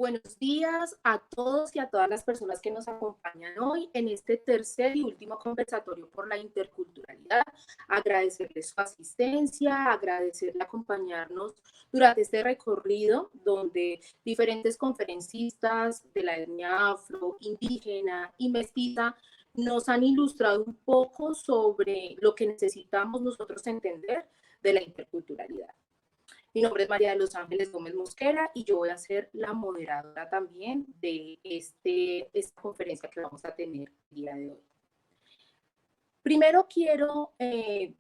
Buenos días a todos y a todas las personas que nos acompañan hoy en este tercer y último conversatorio por la interculturalidad. Agradecerles su asistencia, agradecerle acompañarnos durante este recorrido donde diferentes conferencistas de la etnia afro, indígena y mestiza nos han ilustrado un poco sobre lo que necesitamos nosotros entender de la interculturalidad. Mi nombre es María de los Ángeles Gómez Mosquera y yo voy a ser la moderadora también de esta conferencia que vamos a tener el día de hoy. Primero quiero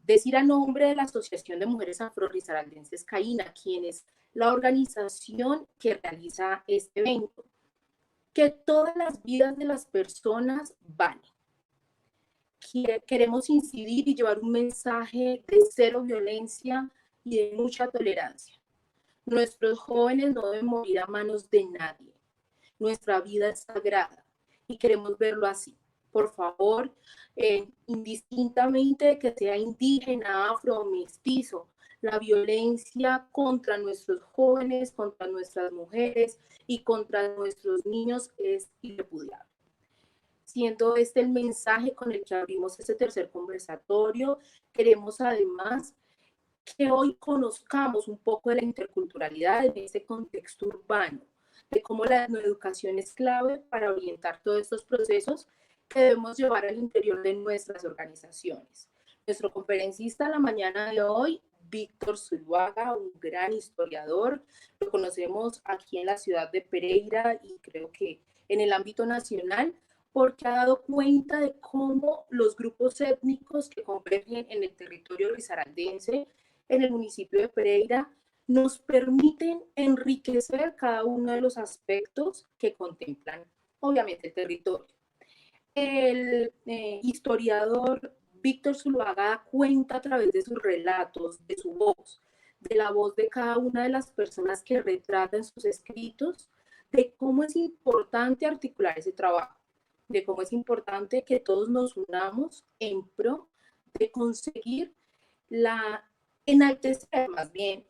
decir a nombre de la Asociación de Mujeres Afro-Risaraldenses CAINA, quien es la organización que realiza este evento, que todas las vidas de las personas valen. Queremos incidir y llevar un mensaje de cero violencia y de mucha tolerancia. Nuestros jóvenes no deben morir a manos de nadie. Nuestra vida es sagrada y queremos verlo así. Por favor, indistintamente que sea indígena, afro o mestizo, la violencia contra nuestros jóvenes, contra nuestras mujeres y contra nuestros niños es irrepudiable. Siendo este el mensaje con el que abrimos este tercer conversatorio, queremos además que hoy conozcamos un poco de la interculturalidad en este contexto urbano, de cómo la etnoeducación es clave para orientar todos estos procesos que debemos llevar al interior de nuestras organizaciones. Nuestro conferencista la mañana de hoy, Víctor Zuluaga, un gran historiador, lo conocemos aquí en la ciudad de Pereira y creo que en el ámbito nacional, porque ha dado cuenta de cómo los grupos étnicos que convergen en el territorio risaraldense, en el municipio de Pereira, nos permiten enriquecer cada uno de los aspectos que contemplan, obviamente, el territorio. El historiador Víctor Zuluaga cuenta a través de sus relatos, de su voz, de la voz de cada una de las personas que retrata en sus escritos, de cómo es importante articular ese trabajo, de cómo es importante que todos nos unamos en pro de conseguir enaltecer más bien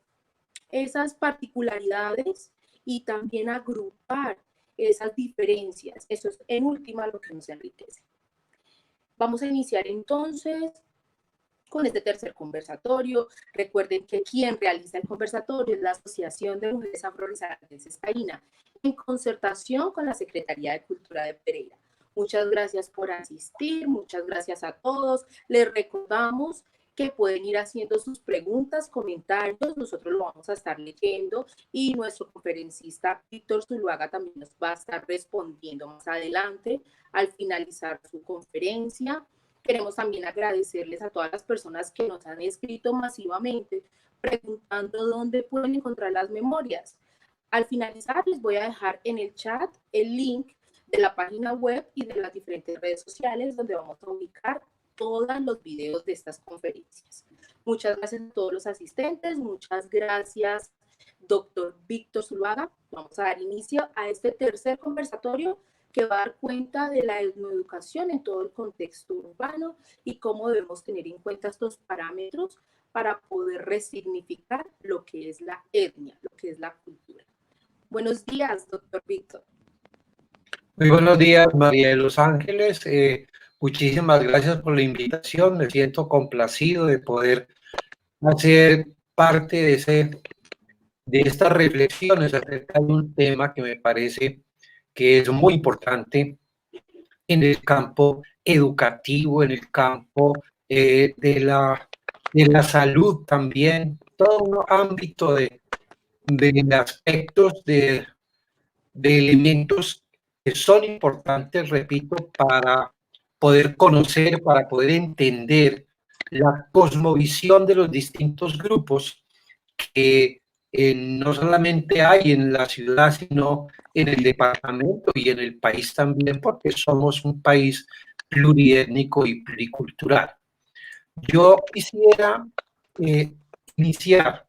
esas particularidades y también agrupar esas diferencias. Eso es en última lo que nos enriquece. Vamos a iniciar entonces con este tercer conversatorio. Recuerden que quien realiza el conversatorio es la Asociación de Mujeres Afro-Risaraldenses CAINA, en concertación con la Secretaría de Cultura de Pereira. Muchas gracias por asistir, muchas gracias a todos. Les recordamos que pueden ir haciendo sus preguntas, comentarios, nosotros lo vamos a estar leyendo y nuestro conferencista Víctor Zuluaga también nos va a estar respondiendo más adelante al finalizar su conferencia. Queremos también agradecerles a todas las personas que nos han escrito masivamente preguntando dónde pueden encontrar las memorias. Al finalizar les voy a dejar en el chat el link de la página web y de las diferentes redes sociales donde vamos a ubicar todos los videos de estas conferencias. Muchas gracias a todos los asistentes, muchas gracias, doctor Víctor Zuluaga. Vamos a dar inicio a este tercer conversatorio que va a dar cuenta de la etnoeducación en todo el contexto urbano y cómo debemos tener en cuenta estos parámetros para poder resignificar lo que es la etnia, lo que es la cultura. Buenos días, doctor Víctor. Muy buenos días, María de los Ángeles. Muchísimas gracias por la invitación. Me siento complacido de poder hacer parte de estas reflexiones acerca de un tema que me parece que es muy importante en el campo educativo, en el campo de la salud también, todo un ámbito de aspectos de elementos que son importantes, repito, para poder conocer, para poder entender la cosmovisión de los distintos grupos que no solamente hay en la ciudad, sino en el departamento y en el país también, porque somos un país pluriétnico y pluricultural. Yo quisiera iniciar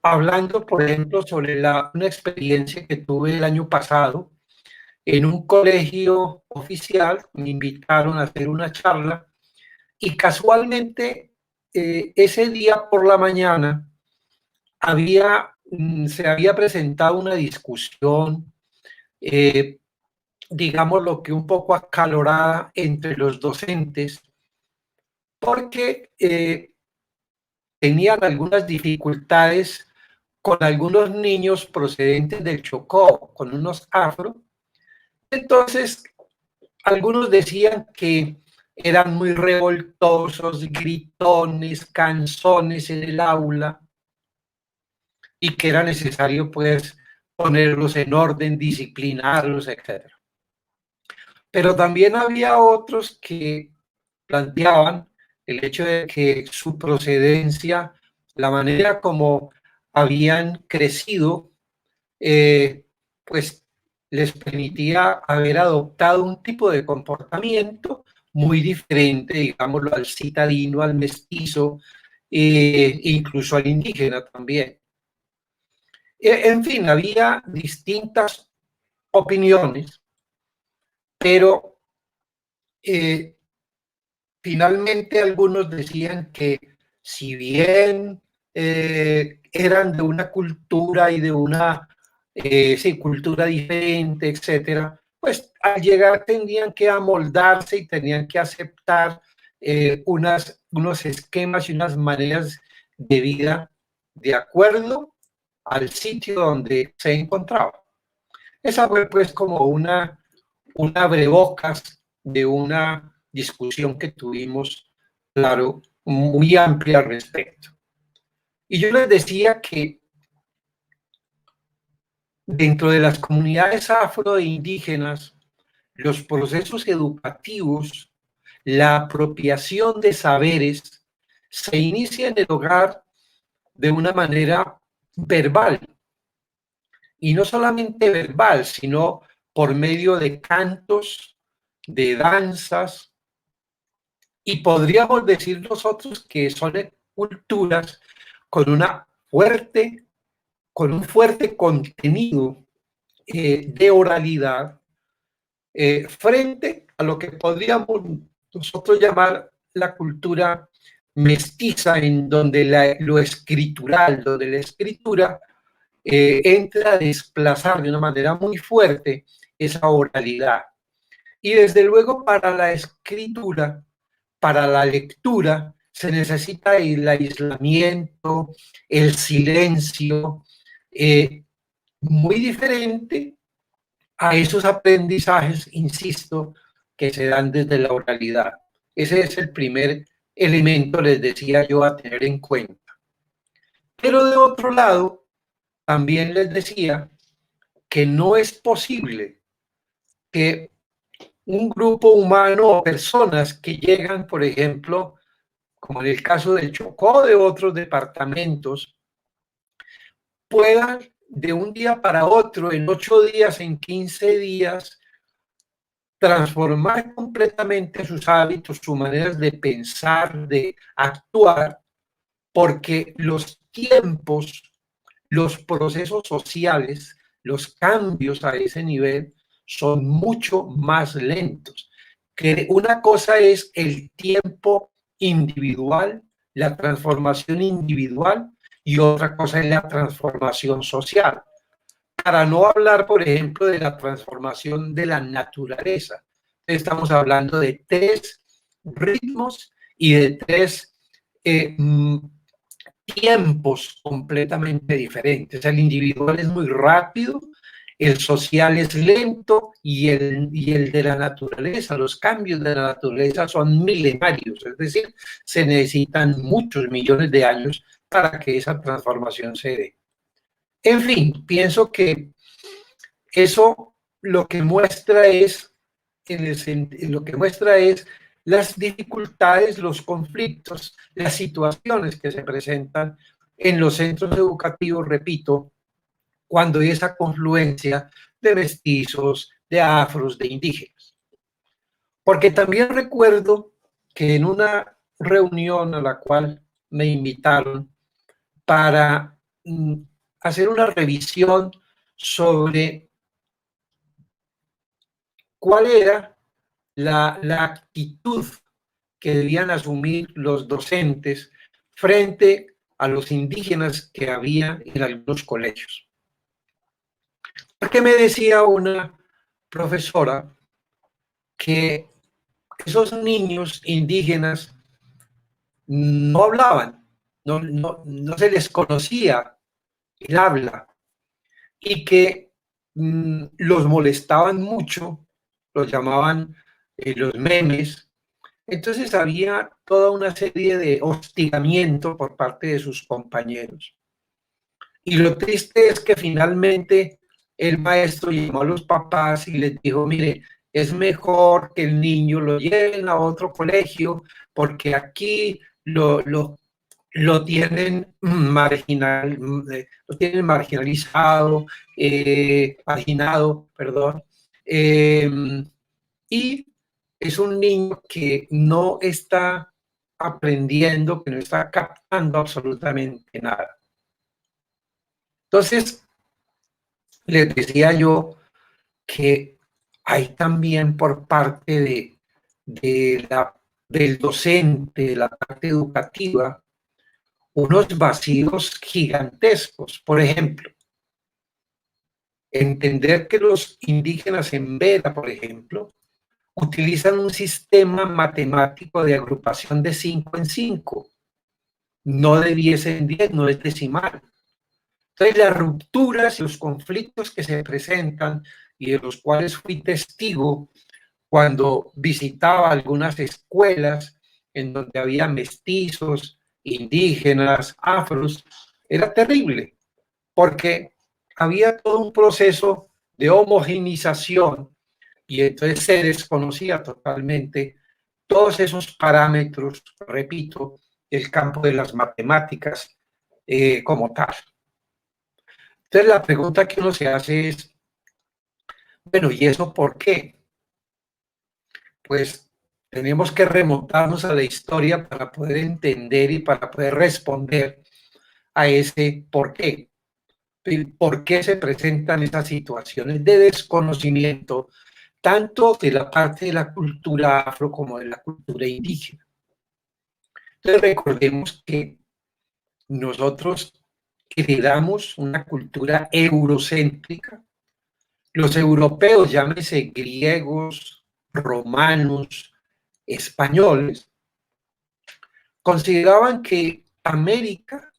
hablando, por ejemplo, sobre una experiencia que tuve el año pasado en un colegio oficial. Me invitaron a hacer una charla y casualmente ese día por la mañana había se había presentado una discusión, digamos lo que un poco acalorada entre los docentes, porque tenían algunas dificultades con algunos niños procedentes del Chocó, con unos afro. Entonces, algunos decían que eran muy revoltosos, gritones, canzones en el aula y que era necesario pues ponerlos en orden, disciplinarlos, etc. Pero también había otros que planteaban el hecho de que su procedencia, la manera como habían crecido, pues les permitía haber adoptado un tipo de comportamiento muy diferente, digámoslo, al citadino, al mestizo, incluso al indígena también. En fin, había distintas opiniones, pero finalmente algunos decían que si bien eran de una cultura y de una sí, cultura diferente, etcétera, pues al llegar tendrían que amoldarse y tenían que aceptar unos esquemas y unas maneras de vida de acuerdo al sitio donde se encontraba. Esa fue pues como un abrebocas de una discusión que tuvimos, claro, muy amplia al respecto. Y yo les decía que dentro de las comunidades afro e indígenas, los procesos educativos, la apropiación de saberes, se inicia en el hogar de una manera verbal. Y no solamente verbal, sino por medio de cantos, de danzas, y podríamos decir nosotros que son culturas con una fuerte, con un fuerte contenido de oralidad frente a lo que podríamos nosotros llamar la cultura mestiza, en donde lo escritural, donde la escritura entra a desplazar de una manera muy fuerte esa oralidad. Y desde luego para la escritura, para la lectura, se necesita el aislamiento, el silencio, muy diferente a esos aprendizajes, insisto, que se dan desde la oralidad. Ese es el primer elemento, les decía yo, a tener en cuenta. Pero de otro lado, también les decía que no es posible que un grupo humano o personas que llegan, por ejemplo, como en el caso del Chocó, de otros departamentos, puedan de un día para otro, en 8 días, en 15 días, transformar completamente sus hábitos, sus maneras de pensar, de actuar, porque los tiempos, los procesos sociales, los cambios a ese nivel son mucho más lentos. Que una cosa es el tiempo individual, la transformación individual, y otra cosa es la transformación social. Para no hablar, por ejemplo, de la transformación de la naturaleza. Estamos hablando de 3 ritmos y de 3 tiempos completamente diferentes. El individual es muy rápido, el social es lento y el de la naturaleza, los cambios de la naturaleza son milenarios, es decir, se necesitan muchos millones de años para que esa transformación se dé. En fin, pienso que eso lo que muestra es, lo que muestra es las dificultades, los conflictos, las situaciones que se presentan en los centros educativos, repito, cuando hay esa confluencia de mestizos, de afros, de indígenas. Porque también recuerdo que en una reunión a la cual me invitaron para hacer una revisión sobre cuál era la actitud que debían asumir los docentes frente a los indígenas que había en algunos colegios. Porque me decía una profesora que esos niños indígenas no hablaban, no se les conocía el habla, y que los molestaban mucho, los llamaban los memes. Entonces había toda una serie de hostigamiento por parte de sus compañeros. Y lo triste es que finalmente el maestro llamó a los papás y les dijo, mire, es mejor que el niño lo lleven a otro colegio porque aquí lo tienen lo tienen marginalizado, marginado, perdón, y es un niño que no está aprendiendo, que no está captando absolutamente nada. Entonces, les decía yo que hay también por parte del docente, de la parte educativa, unos vacíos gigantescos. Por ejemplo, entender que los indígenas en Vera, por ejemplo, utilizan un sistema matemático de agrupación de 5 en 5, no de 10 en 10, no es decimal. Entonces, las rupturas y los conflictos que se presentan y de los cuales fui testigo cuando visitaba algunas escuelas en donde había mestizos, indígenas, afros, era terrible, porque había todo un proceso de homogeneización y entonces se desconocía totalmente todos esos parámetros, repito, el campo de las matemáticas como tal. Entonces la pregunta que uno se hace es, bueno, ¿y eso por qué? Pues tenemos que remontarnos a la historia para poder entender y para poder responder a ese por qué. ¿Por qué se presentan esas situaciones de desconocimiento, tanto de la parte de la cultura afro como de la cultura indígena? Entonces recordemos que nosotros heredamos una cultura eurocéntrica. Los europeos, llámese griegos, romanos, españoles, consideraban que América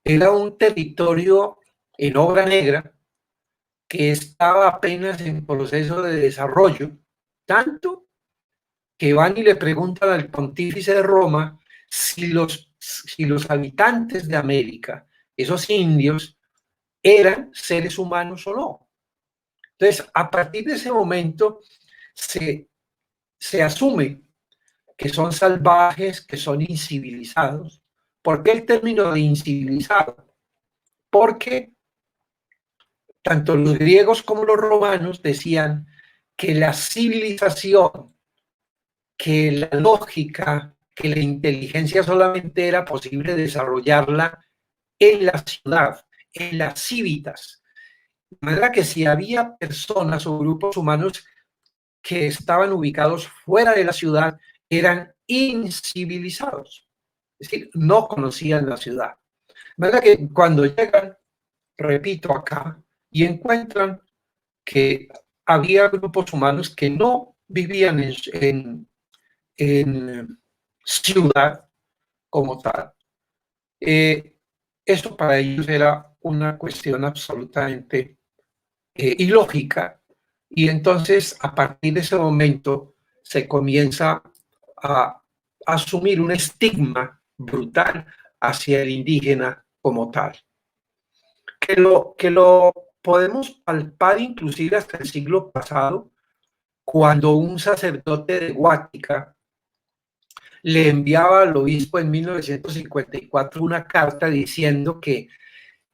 era un territorio en obra negra que estaba apenas en proceso de desarrollo, tanto que van y le preguntan al pontífice de Roma si los habitantes de América, esos indios, eran seres humanos o no. Entonces, a partir de ese momento, se asume que son salvajes, que son incivilizados. ¿Por qué el término de incivilizado? Porque tanto los griegos como los romanos decían que la civilización, que la lógica, que la inteligencia solamente era posible desarrollarla en la ciudad, en las civitas. De manera que si había personas o grupos humanos que estaban ubicados fuera de la ciudad, eran incivilizados, es decir, no conocían la ciudad. De manera que cuando llegan, repito, acá y encuentran que había grupos humanos que no vivían en ciudad como tal, eso para ellos era una cuestión absolutamente ilógica, y entonces a partir de ese momento se comienza a asumir un estigma brutal hacia el indígena como tal, que lo podemos palpar inclusive hasta el siglo pasado, cuando un sacerdote de Guática le enviaba al obispo en 1954 una carta diciendo que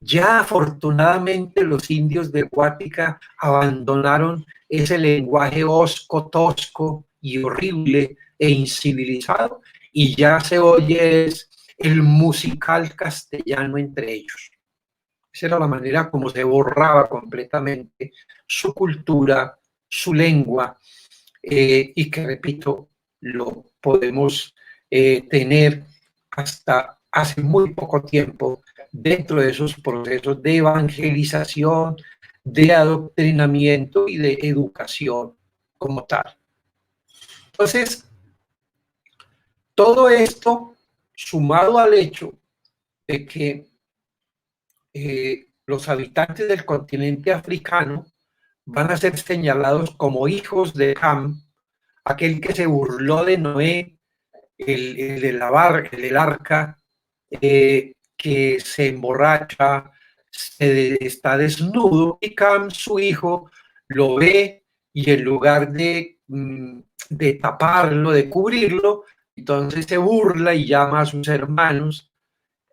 ya afortunadamente los indios de Guática abandonaron ese lenguaje hosco, tosco y horrible e incivilizado, y ya se oye el musical castellano entre ellos. Esa era la manera como se borraba completamente su cultura, su lengua, y que, repito, lo podemos tener hasta hace muy poco tiempo dentro de esos procesos de evangelización, de adoctrinamiento y de educación como tal. Entonces, todo esto sumado al hecho de que los habitantes del continente africano van a ser señalados como hijos de Ham, aquel que se burló de Noé, el del arca, que se emborracha, está desnudo, y Cam, su hijo, lo ve y en lugar de taparlo, de cubrirlo, entonces se burla y llama a sus hermanos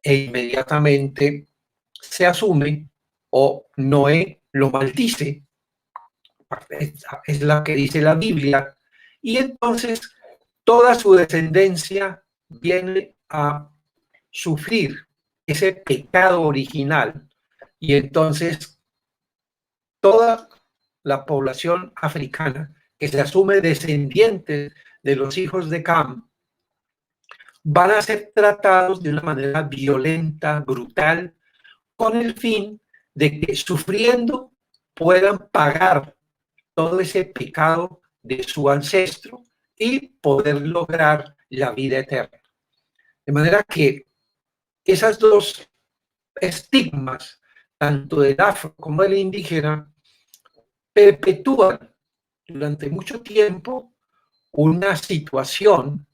e inmediatamente se asume o Noé lo maldice, es la que dice la Biblia, y entonces toda su descendencia viene a sufrir ese pecado original, y entonces toda la población africana que se asume descendiente de los hijos de Cam van a ser tratados de una manera violenta, brutal, con el fin de que sufriendo puedan pagar todo ese pecado de su ancestro y poder lograr la vida eterna. De manera que esas dos estigmas, tanto del afro como del indígena, perpetúan durante mucho tiempo una situación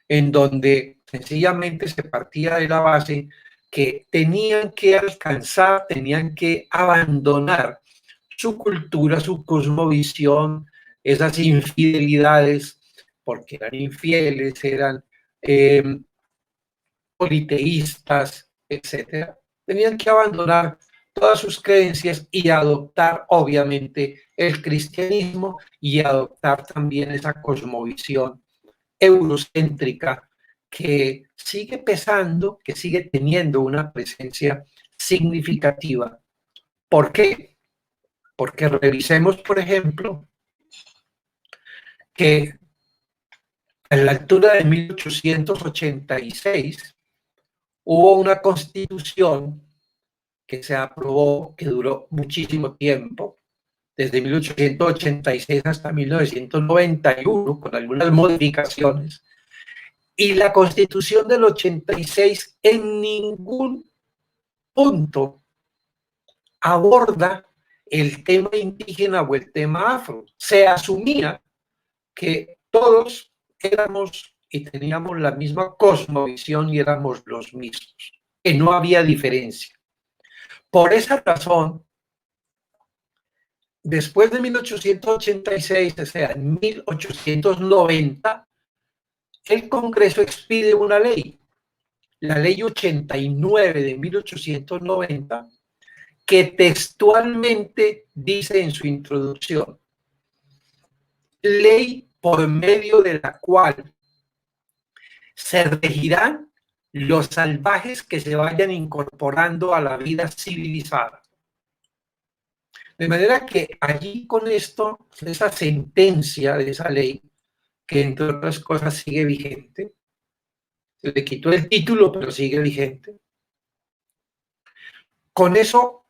en donde sencillamente se partía de la base que tenían que alcanzar, tenían que abandonar su cultura, su cosmovisión, esas infidelidades, porque eran infieles, eran politeístas, etcétera. Tenían que abandonar todas sus creencias y adoptar, obviamente, el cristianismo y adoptar también esa cosmovisión eurocéntrica que sigue pesando, que sigue teniendo una presencia significativa. ¿Por qué? Porque revisemos, por ejemplo, que a la altura de 1886 hubo una constitución que se aprobó, que duró muchísimo tiempo, desde 1886 hasta 1991, con algunas modificaciones, y la constitución del 86 en ningún punto aborda el tema indígena o el tema afro. Se asumía que todos éramos y teníamos la misma cosmovisión y éramos los mismos, que no había diferencia. Por esa razón, después de 1886, o sea, en 1890, el Congreso expide una ley, la Ley 89 de 1890, que textualmente dice en su introducción: ley por medio de la cual se regirán los salvajes que se vayan incorporando a la vida civilizada. De manera que allí con esto, esa sentencia de esa ley, que entre otras cosas sigue vigente, se le quitó el título, pero sigue vigente, con eso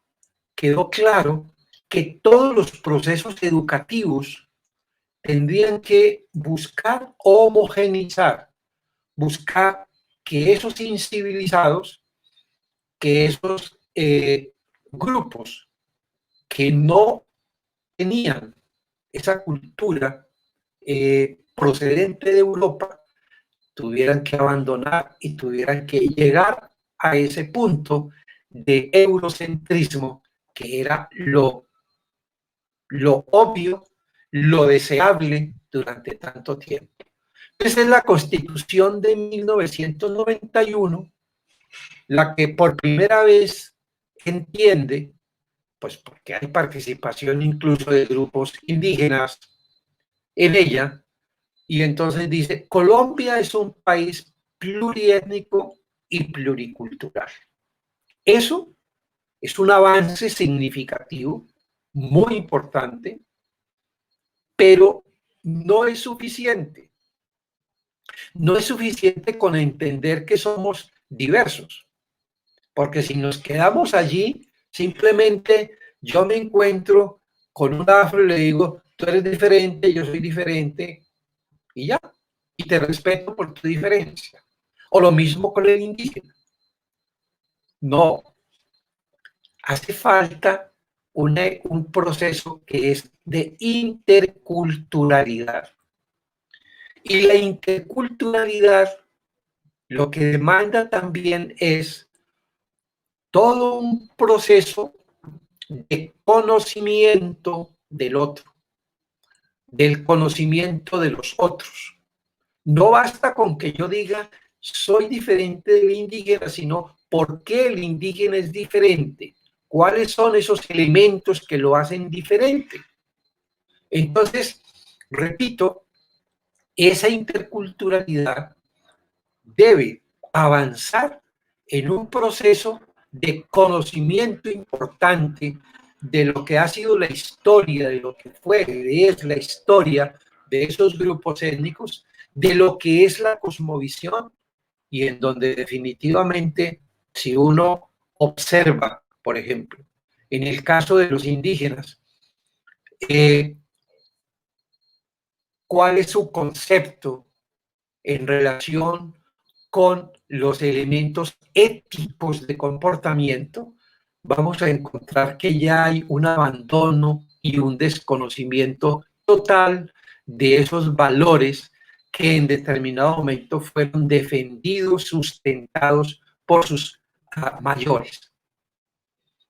quedó claro que todos los procesos educativos tendrían que buscar homogeneizar, buscar que esos incivilizados, que esos grupos que no tenían esa cultura procedente de Europa, tuvieran que abandonar y tuvieran que llegar a ese punto de eurocentrismo que era lo obvio, lo deseable durante tanto tiempo. Esa es la Constitución de 1991, la que por primera vez entiende, pues porque hay participación incluso de grupos indígenas en ella, y entonces dice: Colombia es un país pluriétnico y pluricultural. Eso es un avance significativo, muy importante, pero no es suficiente. No es suficiente con entender que somos diversos. Porque si nos quedamos allí, simplemente yo me encuentro con un afro y le digo, tú eres diferente, yo soy diferente, y ya, y te respeto por tu diferencia. O lo mismo con el indígena. No, hace falta un proceso que es de interculturalidad. Y la interculturalidad lo que demanda también es todo un proceso de conocimiento del otro, del conocimiento de los otros. No basta con que yo diga soy diferente del indígena, sino por qué el indígena es diferente, cuáles son esos elementos que lo hacen diferente. Entonces, repito, esa interculturalidad debe avanzar en un proceso de conocimiento importante de lo que ha sido la historia, de lo que fue, es la historia de esos grupos étnicos, de lo que es la cosmovisión, y en donde definitivamente, si uno observa, por ejemplo, en el caso de los indígenas, cuál es su concepto en relación con los elementos éticos de comportamiento, vamos a encontrar que ya hay un abandono y un desconocimiento total de esos valores que en determinado momento fueron defendidos, sustentados por sus mayores.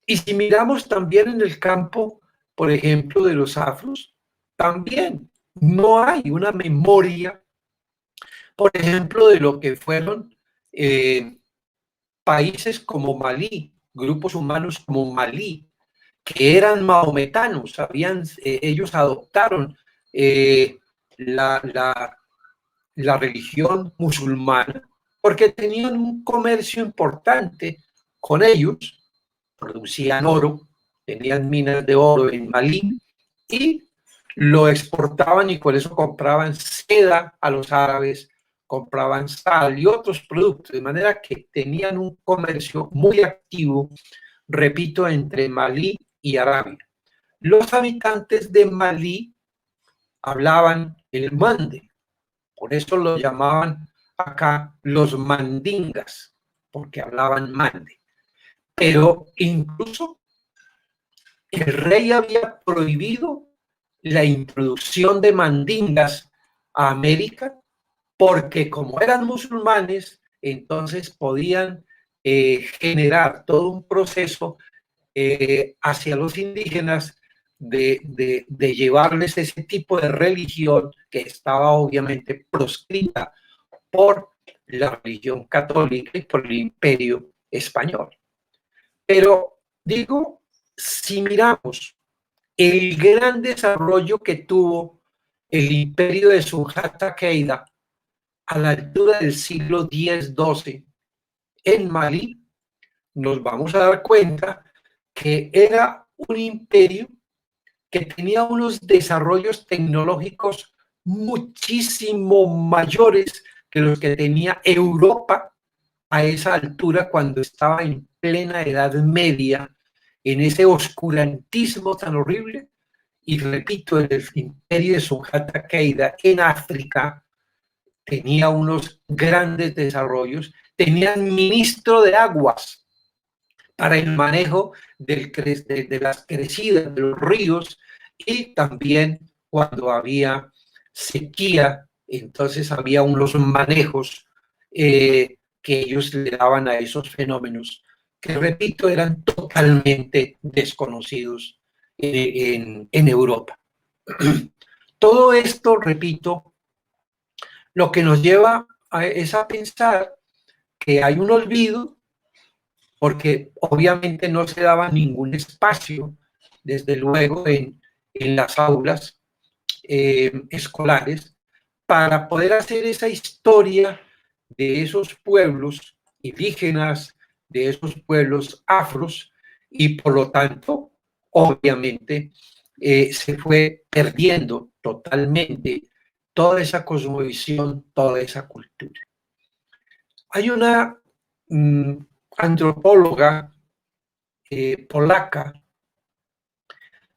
Y si miramos también en el campo, por ejemplo, de los afros, también no hay una memoria, por ejemplo, de lo que fueron países como Malí, grupos humanos como Malí, que eran mahometanos, ellos adoptaron la religión musulmana porque tenían un comercio importante con ellos, producían oro, tenían minas de oro en Malí y lo exportaban y por eso compraban seda a los árabes, compraban sal y otros productos, de manera que tenían un comercio muy activo, repito, entre Malí y Arabia. Los habitantes de Malí hablaban el mande, por eso lo llamaban acá los mandingas, porque hablaban mande. Pero incluso el rey había prohibido la introducción de mandingas a América porque como eran musulmanes, entonces podían generar todo un proceso hacia los indígenas de llevarles ese tipo de religión que estaba obviamente proscrita por la religión católica y por el imperio español. Pero digo, si miramos el gran desarrollo que tuvo el imperio de Sujata Keita a la altura del siglo X-XII en Malí, nos vamos a dar cuenta que era un imperio que tenía unos desarrollos tecnológicos muchísimo mayores que los que tenía Europa a esa altura cuando estaba en plena Edad Media, en ese oscurantismo tan horrible. Y repito, el imperio de Sujata Keita en África tenía unos grandes desarrollos, tenían ministro de aguas para el manejo de las crecidas de los ríos y también cuando había sequía, entonces había unos manejos que ellos le daban a esos fenómenos que, repito, eran totalmente desconocidos en Europa. Todo esto, repito, lo que nos lleva es a pensar que hay un olvido, porque obviamente no se daba ningún espacio, desde luego, en las aulas escolares, para poder hacer esa historia de esos pueblos indígenas, de esos pueblos afros, y por lo tanto, obviamente, se fue perdiendo totalmente toda esa cosmovisión, toda esa cultura. Hay una antropóloga polaca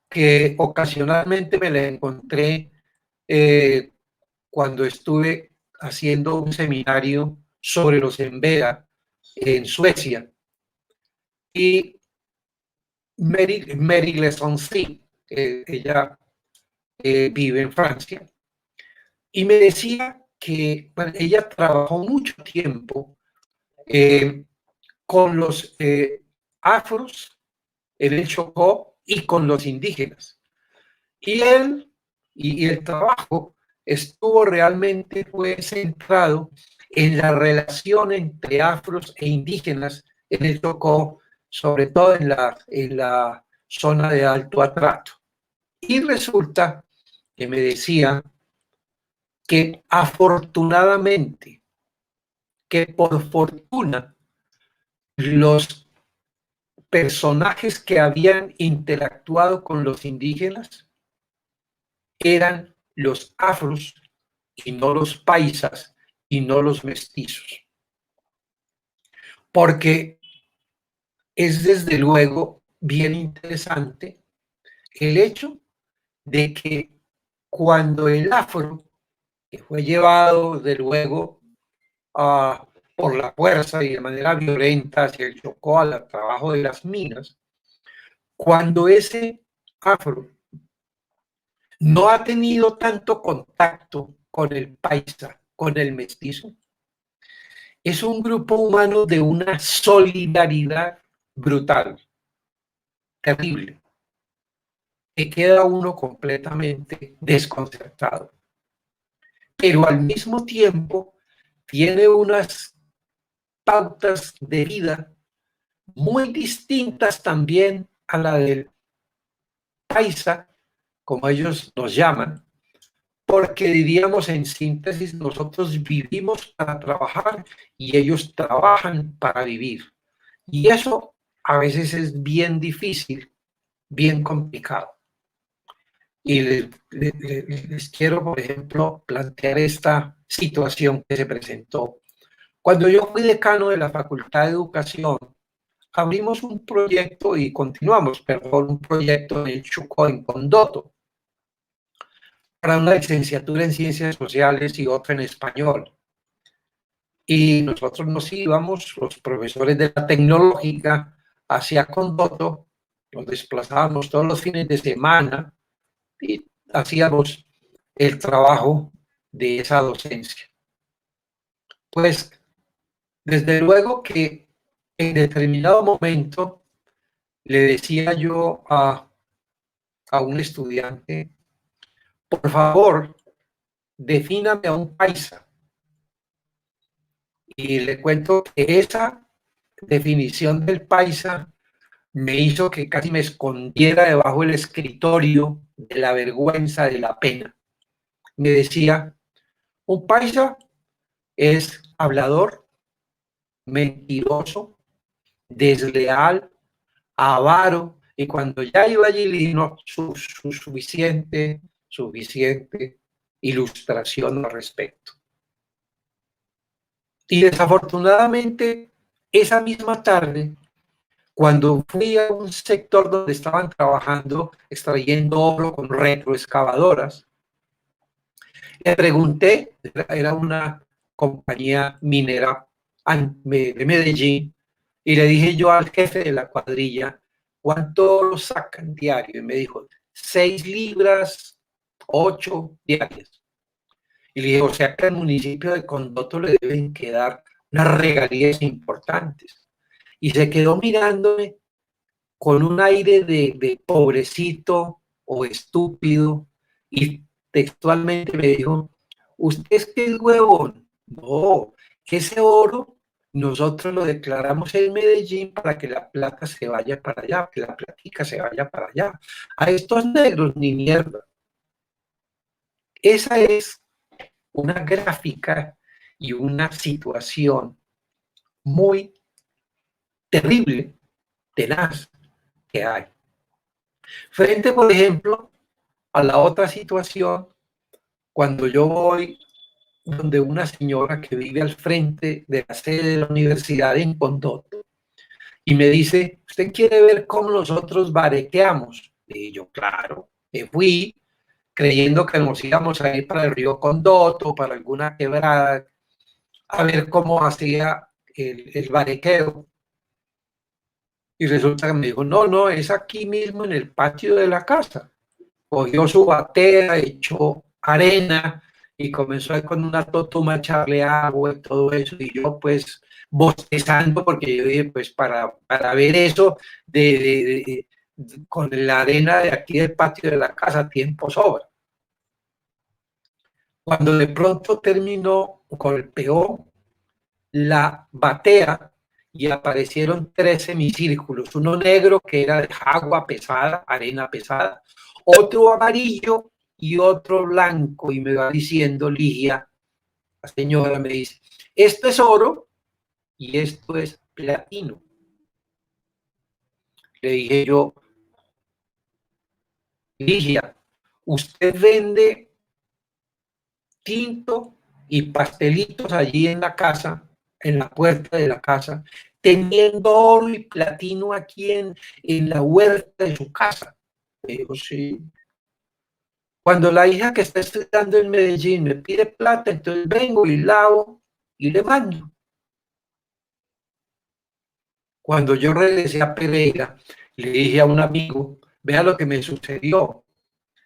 que ocasionalmente me la encontré cuando estuve haciendo un seminario sobre los Embera en Suecia. Y Mary Lesancy, ella vive en Francia, y me decía que bueno, ella trabajó mucho tiempo con los afros en el Chocó y con los indígenas. Y el trabajo estuvo realmente fue centrado en la relación entre afros e indígenas en el Chocó, sobre todo en la zona de Alto Atrato. Y resulta que me decía que afortunadamente, que por fortuna, los personajes que habían interactuado con los indígenas eran los afros y no los paisas y no los mestizos. Porque es desde luego bien interesante el hecho de que cuando el afro, que fue llevado de luego por la fuerza y de manera violenta hacia el Chocó al trabajo de las minas, cuando ese afro no ha tenido tanto contacto con el paisa, con el mestizo, es un grupo humano de una solidaridad brutal, terrible, que queda uno completamente desconcertado. Pero al mismo tiempo tiene unas pautas de vida muy distintas también a la del paisa, como ellos nos llaman, porque diríamos en síntesis, nosotros vivimos para trabajar y ellos trabajan para vivir. Y eso a veces es bien difícil, bien complicado. Y les quiero, por ejemplo, plantear esta situación que se presentó. Cuando yo fui decano de la Facultad de Educación, abrimos un proyecto y continuamos, perdón, un proyecto en Chocó, en Condoto, para una licenciatura en Ciencias Sociales y otra en Español. Y nosotros nos íbamos, los profesores de la tecnológica, hacia Condoto, nos desplazábamos todos los fines de semana y hacíamos el trabajo de esa docencia. Pues, desde luego que en determinado momento le decía yo a un estudiante, por favor, defíname a un paisa. Y le cuento que esa definición del paisa me hizo que casi me escondiera debajo del escritorio de la vergüenza, de la pena. Me decía, un paisa es hablador, mentiroso, desleal, avaro, y cuando ya iba allí le dio suficiente ilustración al respecto. Y desafortunadamente, esa misma tarde, cuando fui a un sector donde estaban trabajando, extrayendo oro con retroexcavadoras, le pregunté, era una compañía minera de Medellín, y le dije yo al jefe de la cuadrilla, ¿cuánto lo sacan diario? Y me dijo, 6 libras, 8 diarias. Y le dije, o sea que al municipio de Condoto le deben quedar unas regalías importantes. Y se quedó mirándome con un aire de pobrecito o estúpido, y textualmente me dijo, ¿usted es que es huevón? No, que ese oro nosotros lo declaramos en Medellín para que la plata se vaya para allá, que la platica se vaya para allá. A estos negros ni mierda. Esa es una gráfica y una situación muy terrible, tenaz, que hay. Frente, por ejemplo, a la otra situación, cuando yo voy donde una señora que vive al frente de la sede de la universidad en Condoto y me dice, ¿usted quiere ver cómo nosotros barequeamos? Y yo, claro, me fui creyendo que nos íbamos a ir para el río Condoto, para alguna quebrada, a ver cómo hacía el barequeo. Y resulta que me dijo, no, no, es aquí mismo en el patio de la casa. Cogió su batea, echó arena y comenzó ahí con una totuma a echarle agua y todo eso. Y yo pues bostezando porque yo dije, pues para ver eso con la arena de aquí del patio de la casa, tiempo sobra. Cuando de pronto terminó, golpeó la batea y aparecieron 3 semicírculos, uno negro que era de agua pesada, arena pesada, otro amarillo y otro blanco, y me va diciendo Ligia, la señora me dice, esto es oro y esto es platino. Le dije yo, Ligia, usted vende tinto y pastelitos allí en la casa, en la puerta de la casa, teniendo oro y platino aquí en la huerta de su casa. Le digo, sí. Cuando la hija que está estudiando en Medellín me pide plata, entonces vengo y lavo y le mando. Cuando yo regresé a Pereira, le dije a un amigo, vea lo que me sucedió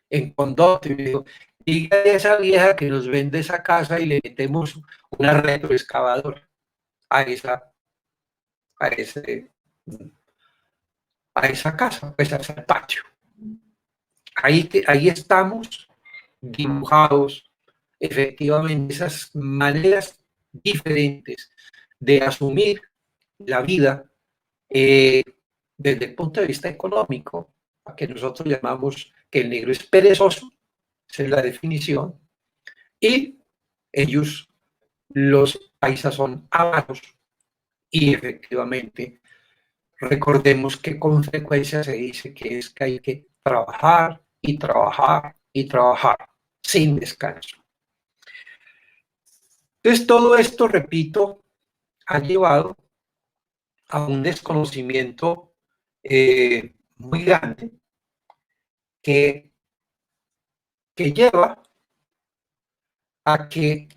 en Condoto, y me dijo, diga a esa vieja que nos vende esa casa y le metemos una retroexcavadora a a ese, a esa casa, pues a ese patio. Ahí estamos dibujados efectivamente esas maneras diferentes de asumir la vida desde el punto de vista económico, a que nosotros llamamos que el negro es perezoso, esa es la definición, y ellos, los paisas, son avaros, y efectivamente recordemos que con frecuencia se dice que es que hay que trabajar y trabajar y trabajar sin descanso. Entonces, todo esto, repito, ha llevado a un desconocimiento muy grande que, que lleva a que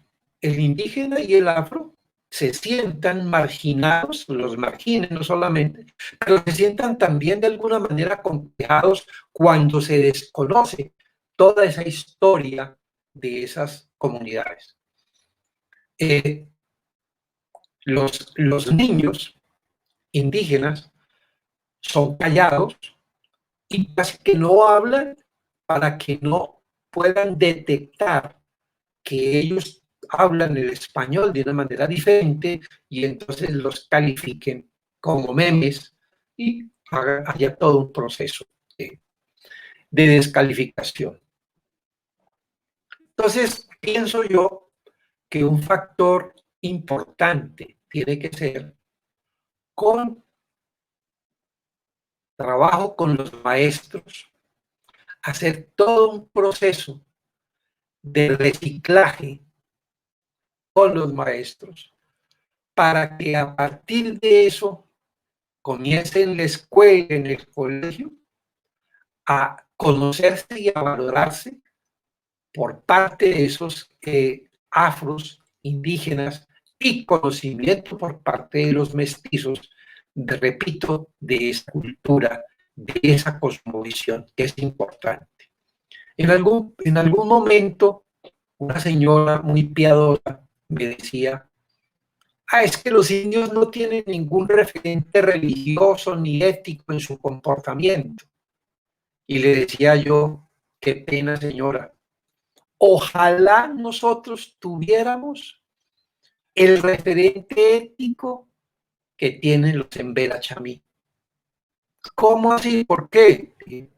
el indígena y el afro se sientan marginados, los marginen no solamente, pero se sientan también de alguna manera complejados cuando se desconoce toda esa historia de esas comunidades. Los niños indígenas son callados y casi que no hablan para que no puedan detectar que ellos hablan el español de una manera diferente y entonces los califiquen como memes y haya todo un proceso de descalificación. Entonces, pienso yo que un factor importante tiene que ser con trabajo con los maestros, hacer todo un proceso de reciclaje con los maestros para que a partir de eso comience en la escuela, en el colegio, a conocerse y a valorarse por parte de esos afros indígenas y conocimiento por parte de los mestizos, repito, de esa cultura, de esa cosmovisión que es importante. En algún momento, una señora muy piadosa me decía, es que los indios no tienen ningún referente religioso ni ético en su comportamiento. Y le decía yo, qué pena señora, ojalá nosotros tuviéramos el referente ético que tienen los Embera Chamí. ¿Cómo así? ¿Por qué?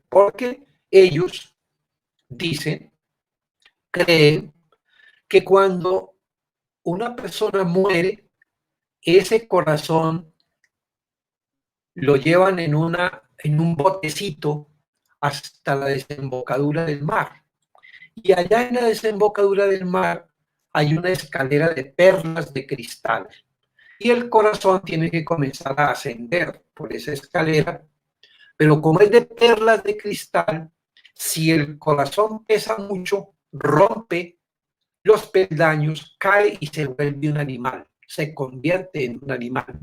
Porque ellos dicen, creen que cuando una persona muere, ese corazón lo llevan en un botecito hasta la desembocadura del mar. Y allá en la desembocadura del mar hay una escalera de perlas de cristal y el corazón tiene que comenzar a ascender por esa escalera, pero como es de perlas de cristal, si el corazón pesa mucho, rompe los peldaños, cae y se vuelve un animal, se convierte en un animal.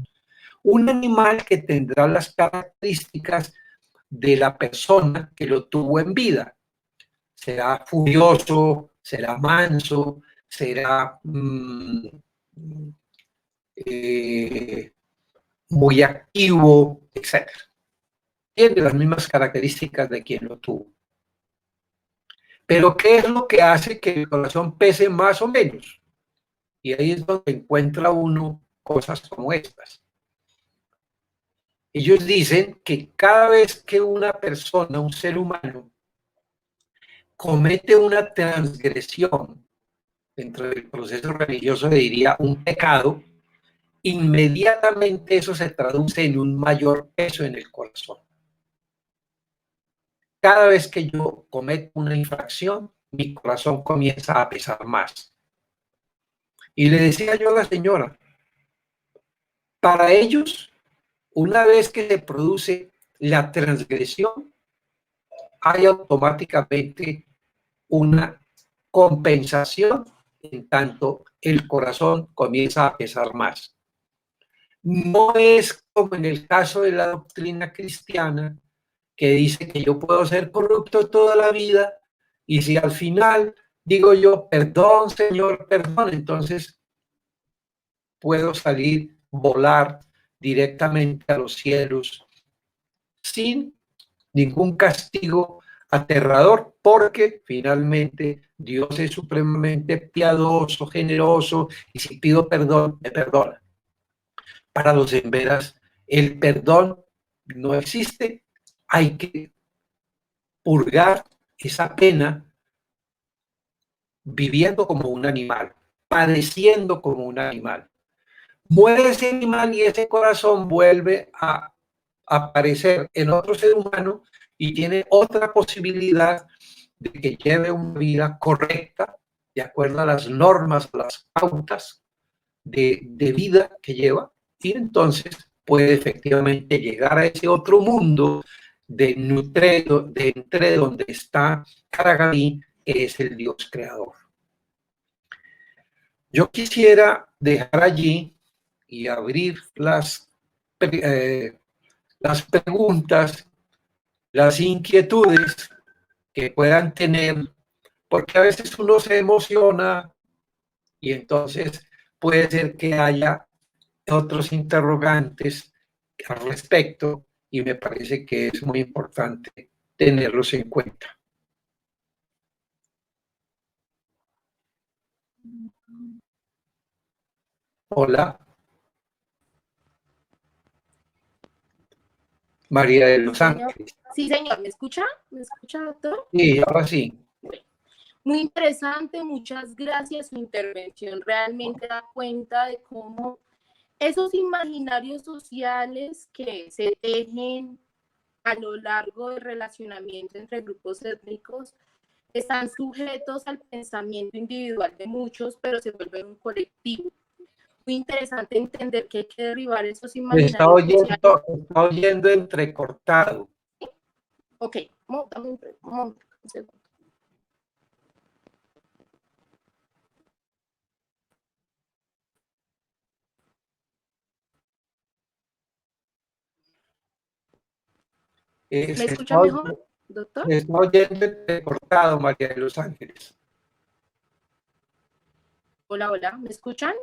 Un animal que tendrá las características de la persona que lo tuvo en vida. Será furioso, será manso, será muy activo, etc. Tiene las mismas características de quien lo tuvo. Pero ¿qué es lo que hace que el corazón pese más o menos? Y ahí es donde encuentra uno cosas como estas. Ellos dicen que cada vez que una persona, un ser humano, comete una transgresión dentro del proceso religioso, diría un pecado, inmediatamente eso se traduce en un mayor peso en el corazón. Cada vez que yo cometo una infracción, mi corazón comienza a pesar más. Y le decía yo a la señora, para ellos, una vez que se produce la transgresión, hay automáticamente una compensación en tanto el corazón comienza a pesar más. No es como en el caso de la doctrina cristiana, que dice que yo puedo ser corrupto toda la vida y si al final digo yo, perdón, Señor, perdón, entonces puedo salir, volar directamente a los cielos sin ningún castigo aterrador, porque finalmente Dios es supremamente piadoso, generoso, y si pido perdón, me perdona. Para los en veras, el perdón no existe, hay que purgar esa pena viviendo como un animal, padeciendo como un animal. Muere ese animal y ese corazón vuelve a aparecer en otro ser humano y tiene otra posibilidad de que lleve una vida correcta, de acuerdo a las normas, a las pautas de vida que lleva, y entonces puede efectivamente llegar a ese otro mundo de entre donde está Karagalí, que es el Dios creador. Yo quisiera dejar allí y abrir las preguntas, las inquietudes que puedan tener, porque a veces uno se emociona y entonces puede ser que haya otros interrogantes al respecto y me parece que es muy importante tenerlos en cuenta. Hola. María de los Ángeles. Sí, señor. ¿Me escucha? ¿Me escucha, doctor? Sí, ahora sí. Bueno, muy interesante. Muchas gracias. Su intervención realmente da cuenta de cómo esos imaginarios sociales que se tejen a lo largo del relacionamiento entre grupos étnicos están sujetos al pensamiento individual de muchos, pero se vuelven un colectivo. Muy interesante entender que hay que derribar esos imaginarios sociales. Está oyendo entrecortado. Ok, un segundo. ¿Me escucha mejor, doctor? Se está oyendo entrecortado, María de los Ángeles. Hola, hola, ¿me escuchan?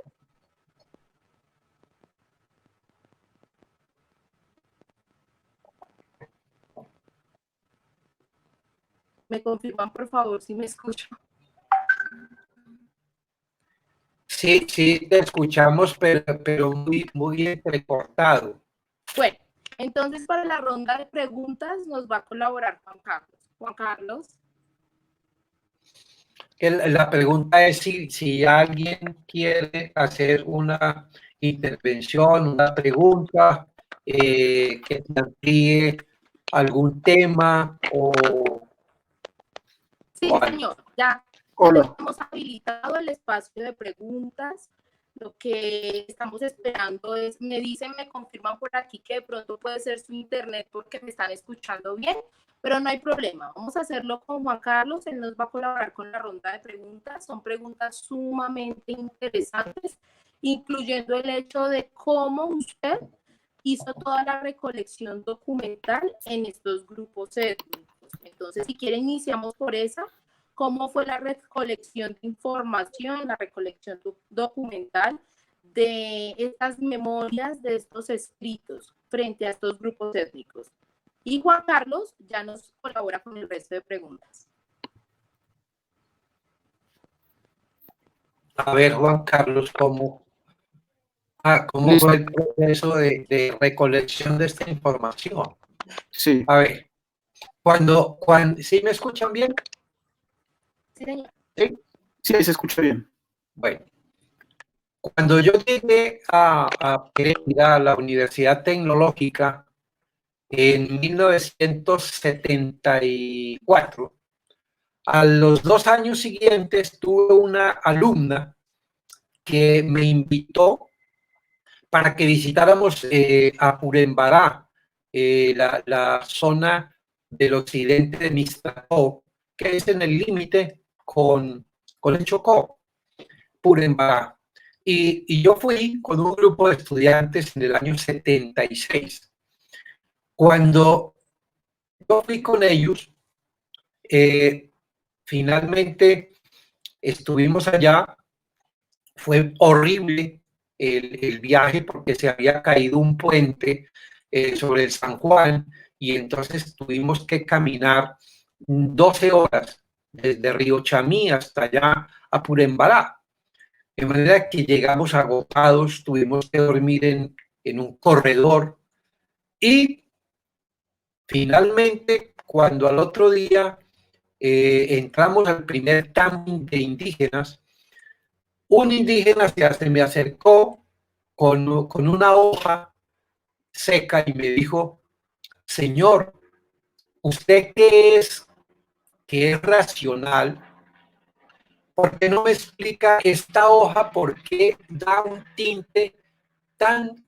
¿Me confirman, por favor, si me escuchan? Sí, sí, te escuchamos, pero muy entrecortado. Bueno, entonces para la ronda de preguntas nos va a colaborar Juan Carlos. Juan Carlos. La pregunta es si alguien quiere hacer una intervención, una pregunta, que plantee algún tema o Sí, señor, ya Hola. Hemos habilitado el espacio de preguntas. Lo que estamos esperando es, me dicen, me confirman por aquí que de pronto puede ser su internet porque me están escuchando bien, pero no hay problema. Vamos a hacerlo con Juan Carlos, él nos va a colaborar con la ronda de preguntas. Son preguntas sumamente interesantes, incluyendo el hecho de cómo usted hizo toda la recolección documental en estos grupos étnicos. Entonces, si quieren, iniciamos por esa. ¿Cómo fue la recolección de información, la recolección documental de estas memorias, de estos escritos frente a estos grupos étnicos? Y Juan Carlos ya nos colabora con el resto de preguntas. A ver, Juan Carlos, ¿cómo fue el proceso de recolección de esta información? Sí. A ver, ¿sí me escuchan bien? Sí, señor. Sí, ahí se escucha bien. Bueno, cuando yo llegué a Pereira, a la Universidad Tecnológica, en 1974, a los 2 años siguientes tuve una alumna que me invitó para que visitáramos a Purembará, la zona del occidente de Mixtacó, que es en el límite con el Chocó, Purembará. Y yo fui con un grupo de estudiantes en el año 76. Cuando yo fui con ellos, finalmente estuvimos allá. Fue horrible el viaje porque se había caído un puente sobre el San Juan y entonces tuvimos que caminar 12 horas desde Río Chamí hasta allá a Purembará. De manera que llegamos agotados, tuvimos que dormir en un corredor y finalmente cuando al otro día entramos al primer camping de indígenas, un indígena se me acercó con una hoja seca y me dijo: señor, usted que es racional, ¿por qué no me explica esta hoja por qué da un tinte tan,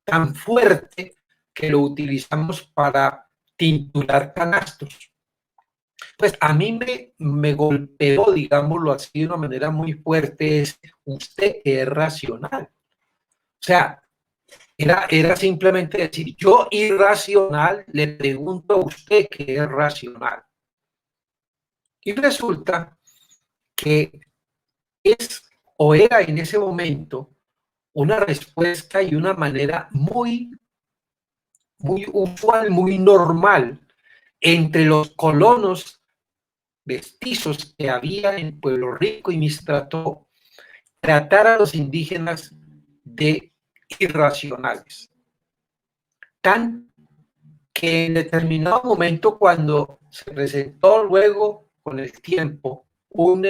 tan fuerte que lo utilizamos para tinturar canastos? Pues a mí me golpeó, digámoslo así, de una manera muy fuerte, es usted que es racional. O sea, era simplemente decir, yo irracional le pregunto a usted que es racional. Y resulta que es o era en ese momento una respuesta y una manera muy usual, muy normal entre los colonos mestizos que había en Pueblo Rico y Mistrató, tratar a los indígenas de irracionales. Tan que en determinado momento, cuando se presentó luego con el tiempo un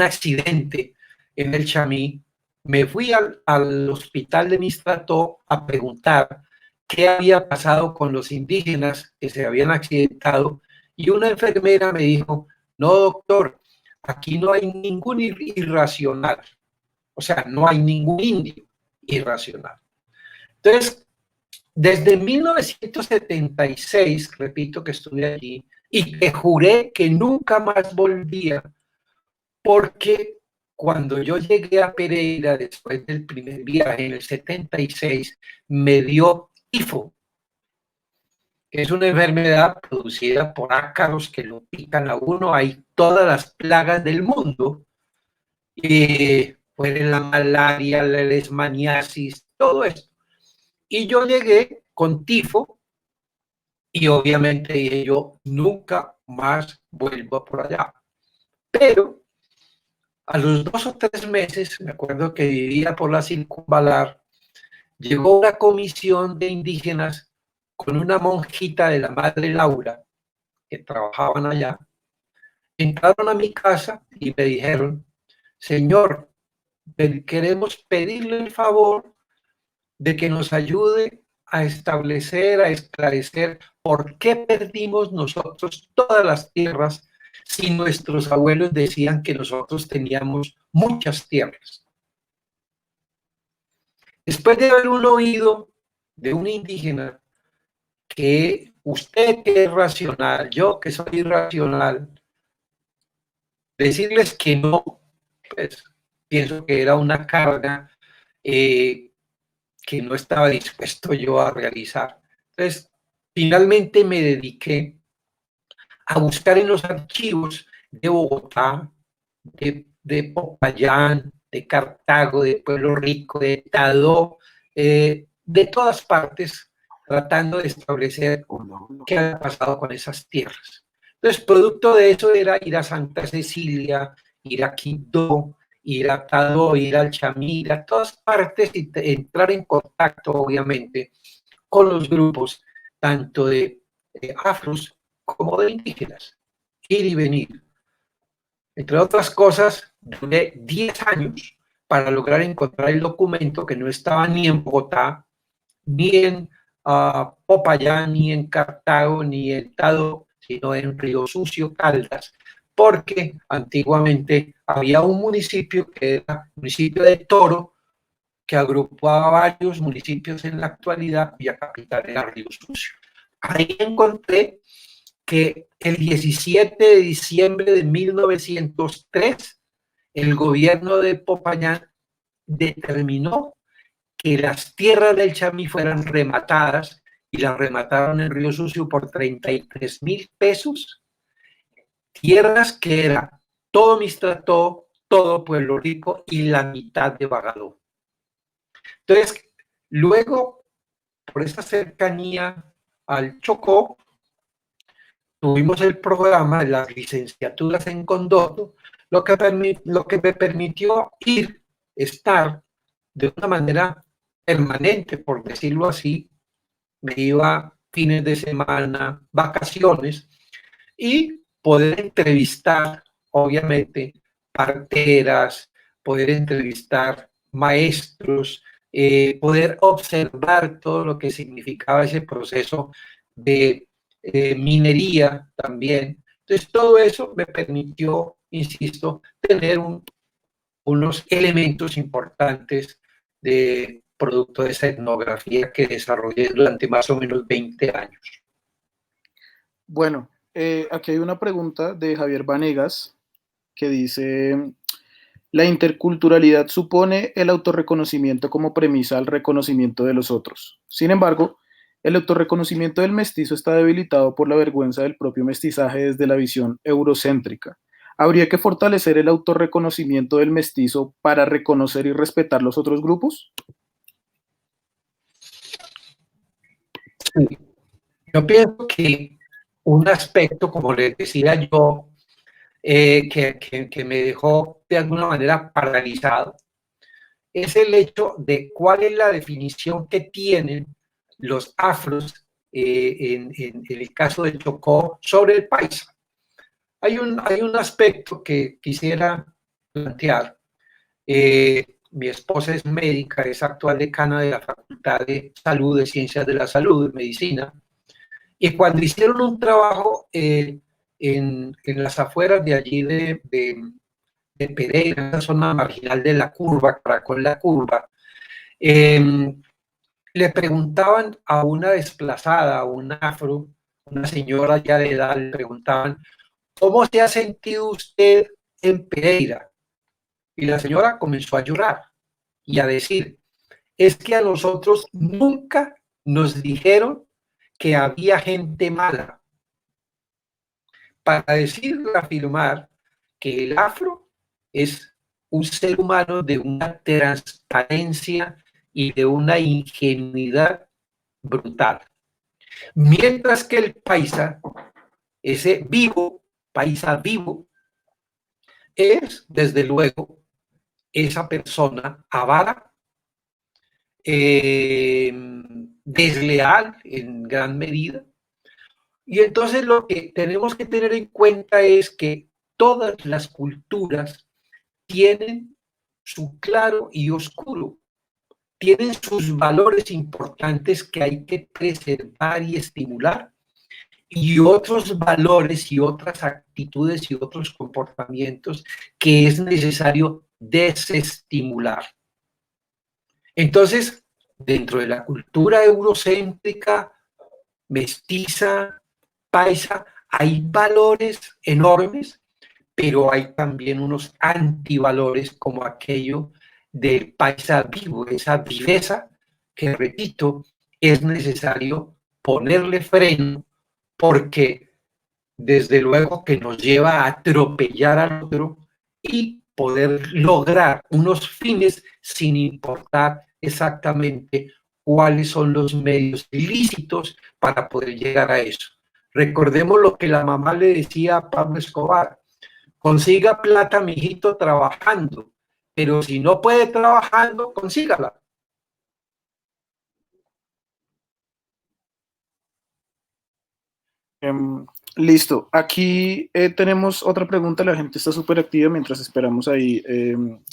accidente en el Chamí, me fui al hospital de Mistrató a preguntar qué había pasado con los indígenas que se habían accidentado y una enfermera me dijo: no, doctor, aquí no hay ningún irracional, o sea, no hay ningún indio irracional. Entonces, desde 1976, repito que estuve allí y que juré que nunca más volvía, porque cuando yo llegué a Pereira después del primer viaje en el 76, me dio tifo, que es una enfermedad producida por ácaros que lo pican a uno. Hay todas las plagas del mundo, fue la malaria, la leishmaniasis, todo esto. Y yo llegué con tifo y obviamente dije yo, nunca más vuelvo por allá. Pero a los 2 o 3 meses, me acuerdo que vivía por la Circunvalar, llegó una comisión de indígenas con una monjita de la Madre Laura, que trabajaban allá. Entraron a mi casa y me dijeron: señor, queremos pedirle el favor de que nos ayude a establecer, a esclarecer ¿por qué perdimos nosotros todas las tierras si nuestros abuelos decían que nosotros teníamos muchas tierras? Después de haber uno oído de un indígena que usted que es racional, yo que soy irracional, decirles que no, pues pienso que era una carga que no estaba dispuesto yo a realizar. Entonces, finalmente me dediqué a buscar en los archivos de Bogotá, de Popayán, de Cartago, de Pueblo Rico, de Tadó, de todas partes, tratando de establecer qué había pasado con esas tierras. Entonces, producto de eso era ir a Santa Cecilia, ir a Quibdó, ir a Tadó, ir al Chamí, ir a todas partes y entrar en contacto, obviamente, con los grupos, tanto de afros como de indígenas, ir y venir. Entre otras cosas, duré 10 años para lograr encontrar el documento que no estaba ni en Bogotá, ni en Popayán, ni en Cartago, ni en Tadó, sino en Río Sucio, Caldas, porque antiguamente había un municipio que era el municipio de Toro, que agrupaba varios municipios en la actualidad, cuya capital era Río Sucio. Ahí encontré que el 17 de diciembre de 1903, el gobierno de Popayán determinó que las tierras del Chamí fueran rematadas y las remataron en Río Sucio por 33.000 pesos, tierras que era todo Mistrató, todo Pueblo Rico y la mitad de Bagadó. Entonces, luego, por esa cercanía al Chocó, tuvimos el programa de las licenciaturas en Condoto, lo que me permitió estar de una manera permanente, por decirlo así. Me iba fines de semana, vacaciones, y poder entrevistar, obviamente, parteras, poder entrevistar maestros, poder observar todo lo que significaba ese proceso de minería también. Entonces, todo eso me permitió, insisto, tener unos elementos importantes de producto de esa etnografía que desarrollé durante más o menos 20 años. Bueno, aquí hay una pregunta de Javier Vanegas que dice, ¿la interculturalidad supone el autorreconocimiento como premisa al reconocimiento de los otros? Sin embargo, el autorreconocimiento del mestizo está debilitado por la vergüenza del propio mestizaje desde la visión eurocéntrica. ¿Habría que fortalecer el autorreconocimiento del mestizo para reconocer y respetar los otros grupos? Sí. Yo pienso que un aspecto, como les decía yo, que me dejó de alguna manera paralizado, es el hecho de cuál es la definición que tienen los afros en el caso del Chocó sobre el paisa. Hay un aspecto que quisiera plantear. Mi esposa es médica, es actual decana de la Facultad de Salud, de Ciencias de la Salud, de Medicina, y cuando hicieron un trabajo en las afueras de allí de Pereira, esa zona marginal de la curva, Caracol la curva, le preguntaban a una desplazada, a un afro, una señora ya de edad, le preguntaban, ¿cómo se ha sentido usted en Pereira? Y la señora comenzó a llorar y a decir, es que a nosotros nunca nos dijeron que había gente mala, para decir, afirmar que el afro es un ser humano de una transparencia y de una ingenuidad brutal. Mientras que el paisa, ese vivo, paisa vivo, es desde luego esa persona avara, desleal en gran medida. Y entonces lo que tenemos que tener en cuenta es que todas las culturas tienen su claro y oscuro, tienen sus valores importantes que hay que preservar y estimular, y otros valores y otras actitudes y otros comportamientos que es necesario desestimular. Entonces, dentro de la cultura eurocéntrica, mestiza, paisa, hay valores enormes, pero hay también unos antivalores como aquello del paisa vivo, esa viveza que, repito, es necesario ponerle freno porque desde luego que nos lleva a atropellar al otro y poder lograr unos fines sin importar exactamente cuáles son los medios lícitos para poder llegar a eso. Recordemos lo que la mamá le decía a Pablo Escobar: consiga plata, mijito, trabajando, pero si no puede trabajando, consígala. Listo. Aquí tenemos otra pregunta. La gente está súper activa mientras esperamos ahí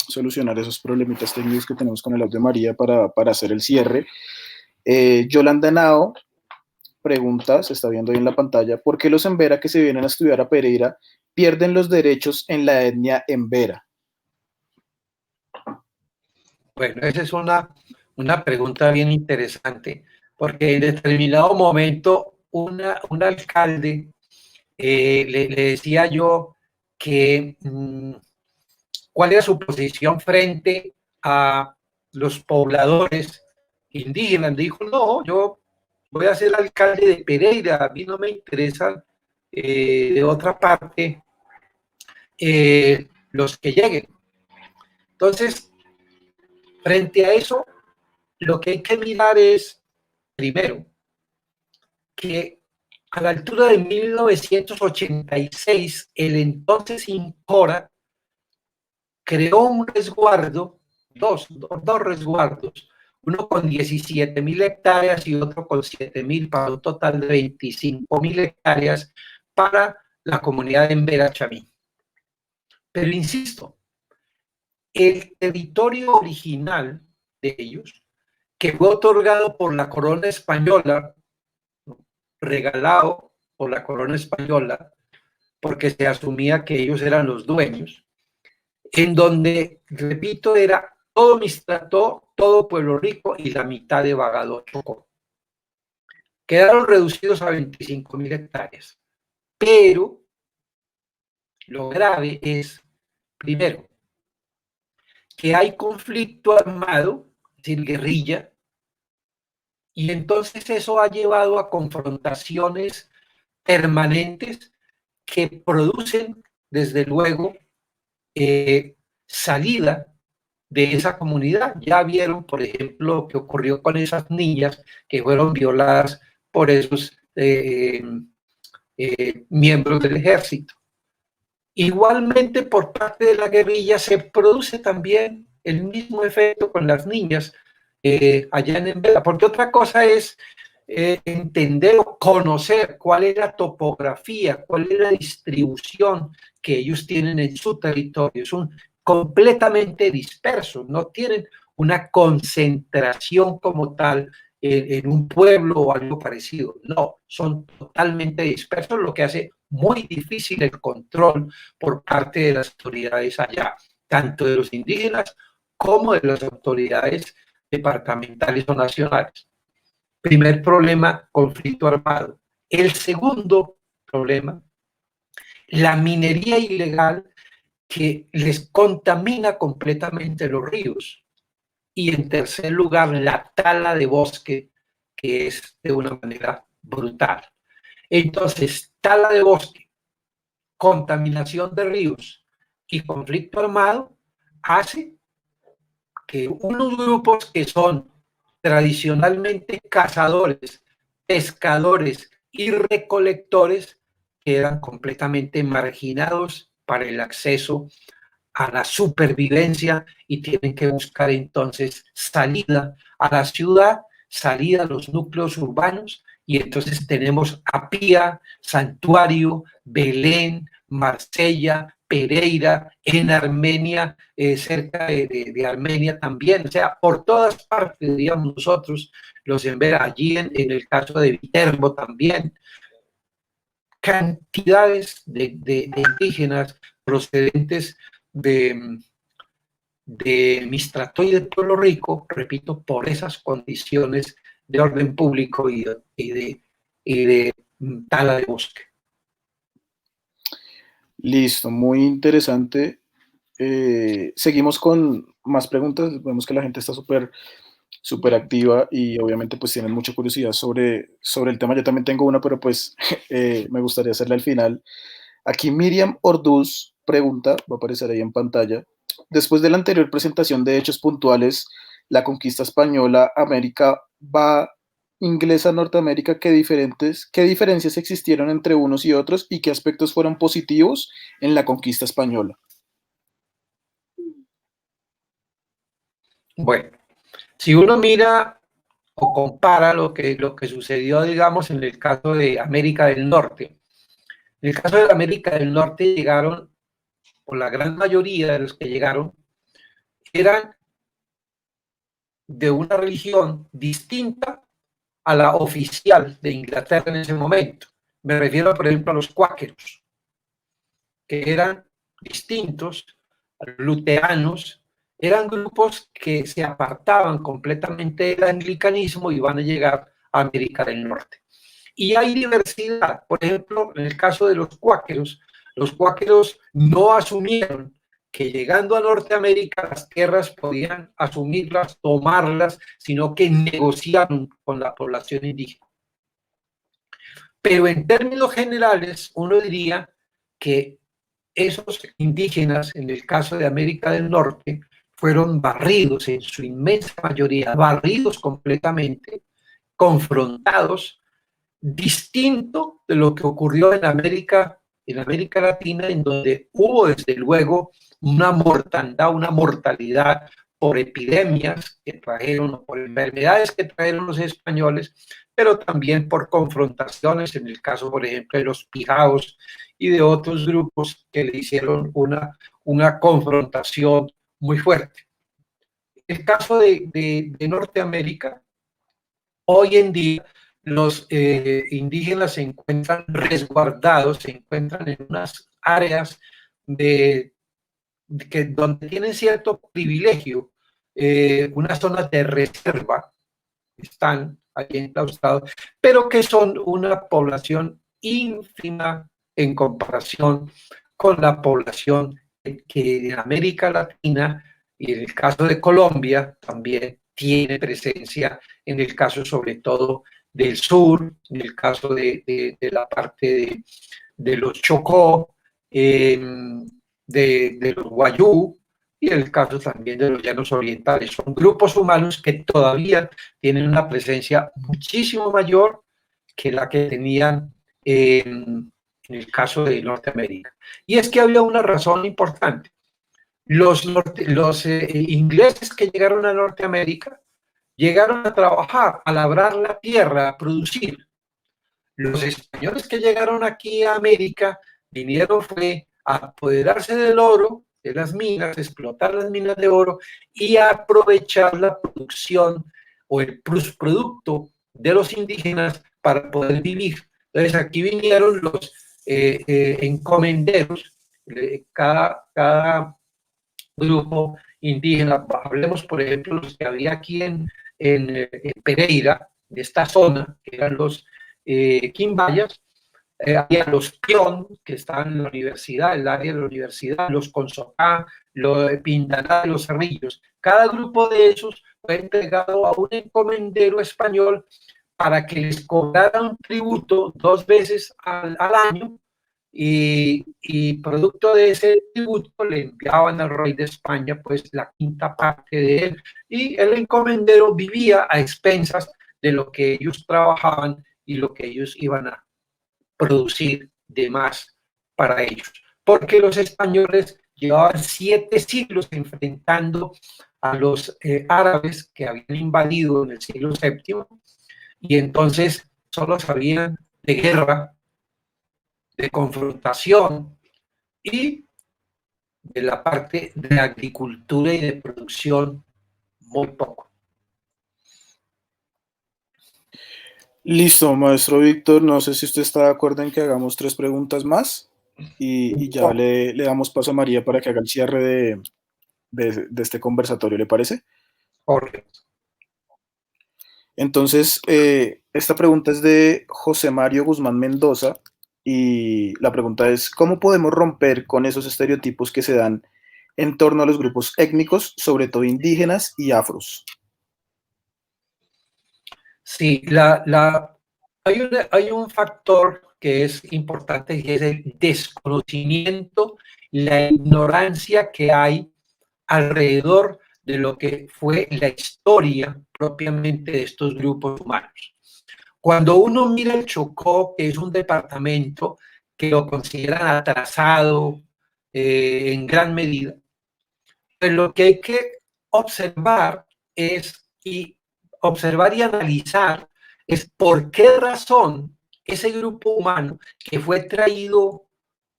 solucionar esos problemitas técnicos que tenemos con el audio de María para hacer el cierre. Yolanda Nao pregunta, se está viendo ahí en la pantalla: ¿por qué los embera que se vienen a estudiar a Pereira pierden los derechos en la etnia embera? Bueno, esa es una pregunta bien interesante, porque en determinado momento un alcalde le decía yo que cuál era su posición frente a los pobladores indígenas. Dijo: no, yo voy a ser alcalde de Pereira, a mí no me interesa de otra parte los que lleguen. Entonces, frente a eso, lo que hay que mirar es, primero, que a la altura de 1986, el entonces INCORA creó un resguardo, dos resguardos, uno con 17.000 hectáreas y otro con 7.000, para un total de 25.000 hectáreas para la comunidad de Embera Chamí. Pero insisto, el territorio original de ellos, que fue otorgado por la corona española, regalado por la corona española, porque se asumía que ellos eran los dueños, en donde, repito, era todo Mistrató, todo Pueblo Rico y la mitad de Bagadó Chocó. Quedaron reducidos a 25.000 hectáreas. Pero lo grave es, primero, que hay conflicto armado, es decir, guerrilla, y entonces eso ha llevado a confrontaciones permanentes que producen, desde luego, salida de esa comunidad. Ya vieron, por ejemplo, lo que ocurrió con esas niñas que fueron violadas por esos miembros del ejército. Igualmente, por parte de la guerrilla se produce también el mismo efecto con las niñas allá en Embera, porque otra cosa es entender o conocer cuál es la topografía, cuál es la distribución que ellos tienen en su territorio. Son completamente dispersos, no tienen una concentración como tal en un pueblo o algo parecido. No, son totalmente dispersos, lo que hace muy difícil el control por parte de las autoridades allá, tanto de los indígenas como de las autoridades departamentales o nacionales. Primer problema, conflicto armado. El segundo problema, la minería ilegal que les contamina completamente los ríos. Y en tercer lugar, la tala de bosque, que es de una manera brutal. Entonces, tala de bosque, contaminación de ríos y conflicto armado hace que unos grupos que son tradicionalmente cazadores, pescadores y recolectores quedan completamente marginados para el acceso a la supervivencia y tienen que buscar entonces salida a la ciudad, salida a los núcleos urbanos, y entonces tenemos Apía, Santuario, Belén, Marsella, Pereira, en Armenia, cerca de Armenia también, o sea, por todas partes, diríamos nosotros, los Embera, allí en el caso de Viterbo también. cantidades de indígenas procedentes de Mistrato y de Pueblo Rico, repito, por esas condiciones de orden público y de tala de bosque. Listo, muy interesante. Seguimos con más preguntas. Vemos que la gente está súper activa y obviamente pues tienen mucha curiosidad sobre el tema. Yo también tengo una, pero pues me gustaría hacerla al final. Aquí Miriam Orduz pregunta, va a aparecer ahí en pantalla: después de la anterior presentación de hechos puntuales, la conquista española, América va inglesa, Norteamérica, ¿qué diferencias existieron entre unos y otros y qué aspectos fueron positivos en la conquista española? Bueno, si uno mira o compara lo que sucedió, digamos, en el caso de América del Norte. En el caso de América del Norte llegaron, o la gran mayoría de los que llegaron, eran de una religión distinta a la oficial de Inglaterra en ese momento. Me refiero, por ejemplo, a los cuáqueros, que eran distintos, a los luteranos, eran grupos que se apartaban completamente del anglicanismo y van a llegar a América del Norte. Y hay diversidad. Por ejemplo, en el caso de los cuáqueros no asumieron que llegando a Norteamérica las tierras podían asumirlas, tomarlas, sino que negociaron con la población indígena. Pero en términos generales, uno diría que esos indígenas, en el caso de América del Norte, fueron barridos en su inmensa mayoría, barridos completamente, confrontados, distinto de lo que ocurrió en América Latina, en donde hubo desde luego una mortandad, una mortalidad por epidemias que trajeron, o por enfermedades que trajeron los españoles, pero también por confrontaciones, en el caso, por ejemplo, de los pijaos y de otros grupos que le hicieron una confrontación muy fuerte. El caso de Norteamérica, hoy en día los indígenas se encuentran resguardados, se encuentran en unas áreas donde tienen cierto privilegio, unas zonas de reserva, están ahí enclaustrados, pero que son una población ínfima en comparación con la población que en América Latina y en el caso de Colombia también tiene presencia, en el caso sobre todo del sur, en el caso de la parte de los Chocó, de los Guayú, y en el caso también de los llanos orientales. Son grupos humanos que todavía tienen una presencia muchísimo mayor que la que tenían en el caso de Norteamérica. Y es que había una razón importante. Los ingleses que llegaron a Norteamérica llegaron a trabajar, a labrar la tierra, a producir. Los españoles que llegaron aquí a América vinieron fue a apoderarse del oro, de las minas, explotar las minas de oro y a aprovechar la producción o el producto de los indígenas para poder vivir. Entonces aquí vinieron los encomenderos, cada grupo indígena. Hablemos, por ejemplo, los que había aquí en Pereira, de esta zona, que eran los Quimbayas, había los Pion, que están en la universidad, el área de la universidad, los Consocá, los Pindaná, los Cerrillos. Cada grupo de esos fue entregado a un encomendero español para que les cobrara un tributo 2 veces al año, y producto de ese tributo le enviaban al rey de España pues la quinta parte de él, y el encomendero vivía a expensas de lo que ellos trabajaban y lo que ellos iban a producir de más para ellos, porque los españoles llevaban 7 siglos enfrentando a los árabes que habían invadido en el siglo VII, y entonces solo sabían de guerra, de confrontación y de la parte de agricultura y de producción muy poco. Listo, maestro Víctor, no sé si usted está de acuerdo en que hagamos 3 preguntas más y ya le damos paso a María para que haga el cierre de este conversatorio, ¿le parece? Correcto. Entonces, esta pregunta es de José Mario Guzmán Mendoza y la pregunta es, ¿cómo podemos romper con esos estereotipos que se dan en torno a los grupos étnicos, sobre todo indígenas y afros? Sí, hay un factor que es importante y es el desconocimiento, la ignorancia que hay alrededor de lo que fue la historia propiamente de estos grupos humanos. Cuando uno mira el Chocó, que es un departamento que lo consideran atrasado en gran medida, pues lo que hay que observar observar y analizar es por qué razón ese grupo humano que fue traído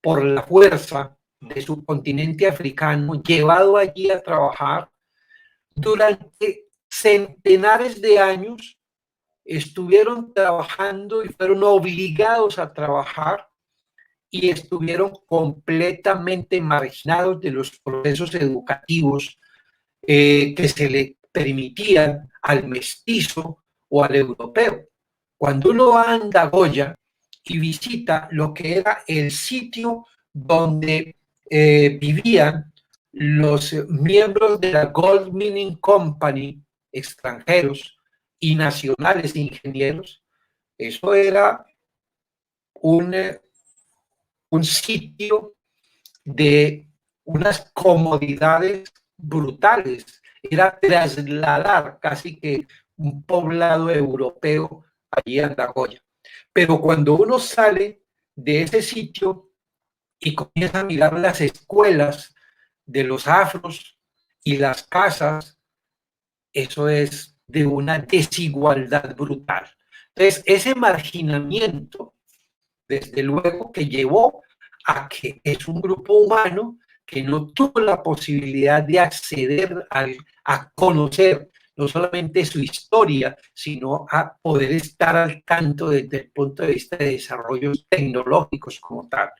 por la fuerza de su continente africano, llevado allí a trabajar, durante centenares de años estuvieron trabajando y fueron obligados a trabajar y estuvieron completamente marginados de los procesos educativos que se le permitían al mestizo o al europeo. Cuando uno va a Andagoya y visita lo que era el sitio donde vivían los miembros de la Gold Mining Company, extranjeros y nacionales de ingenieros, eso era un, un sitio de unas comodidades brutales. Era trasladar casi que un poblado europeo allí en Nagoya. Pero cuando uno sale de ese sitio y comienza a mirar las escuelas de los afros y las casas, eso es de una desigualdad brutal. Entonces, ese marginamiento, desde luego que llevó a que es un grupo humano que no tuvo la posibilidad de acceder a conocer no solamente su historia, sino a poder estar al tanto desde el punto de vista de desarrollos tecnológicos como tal.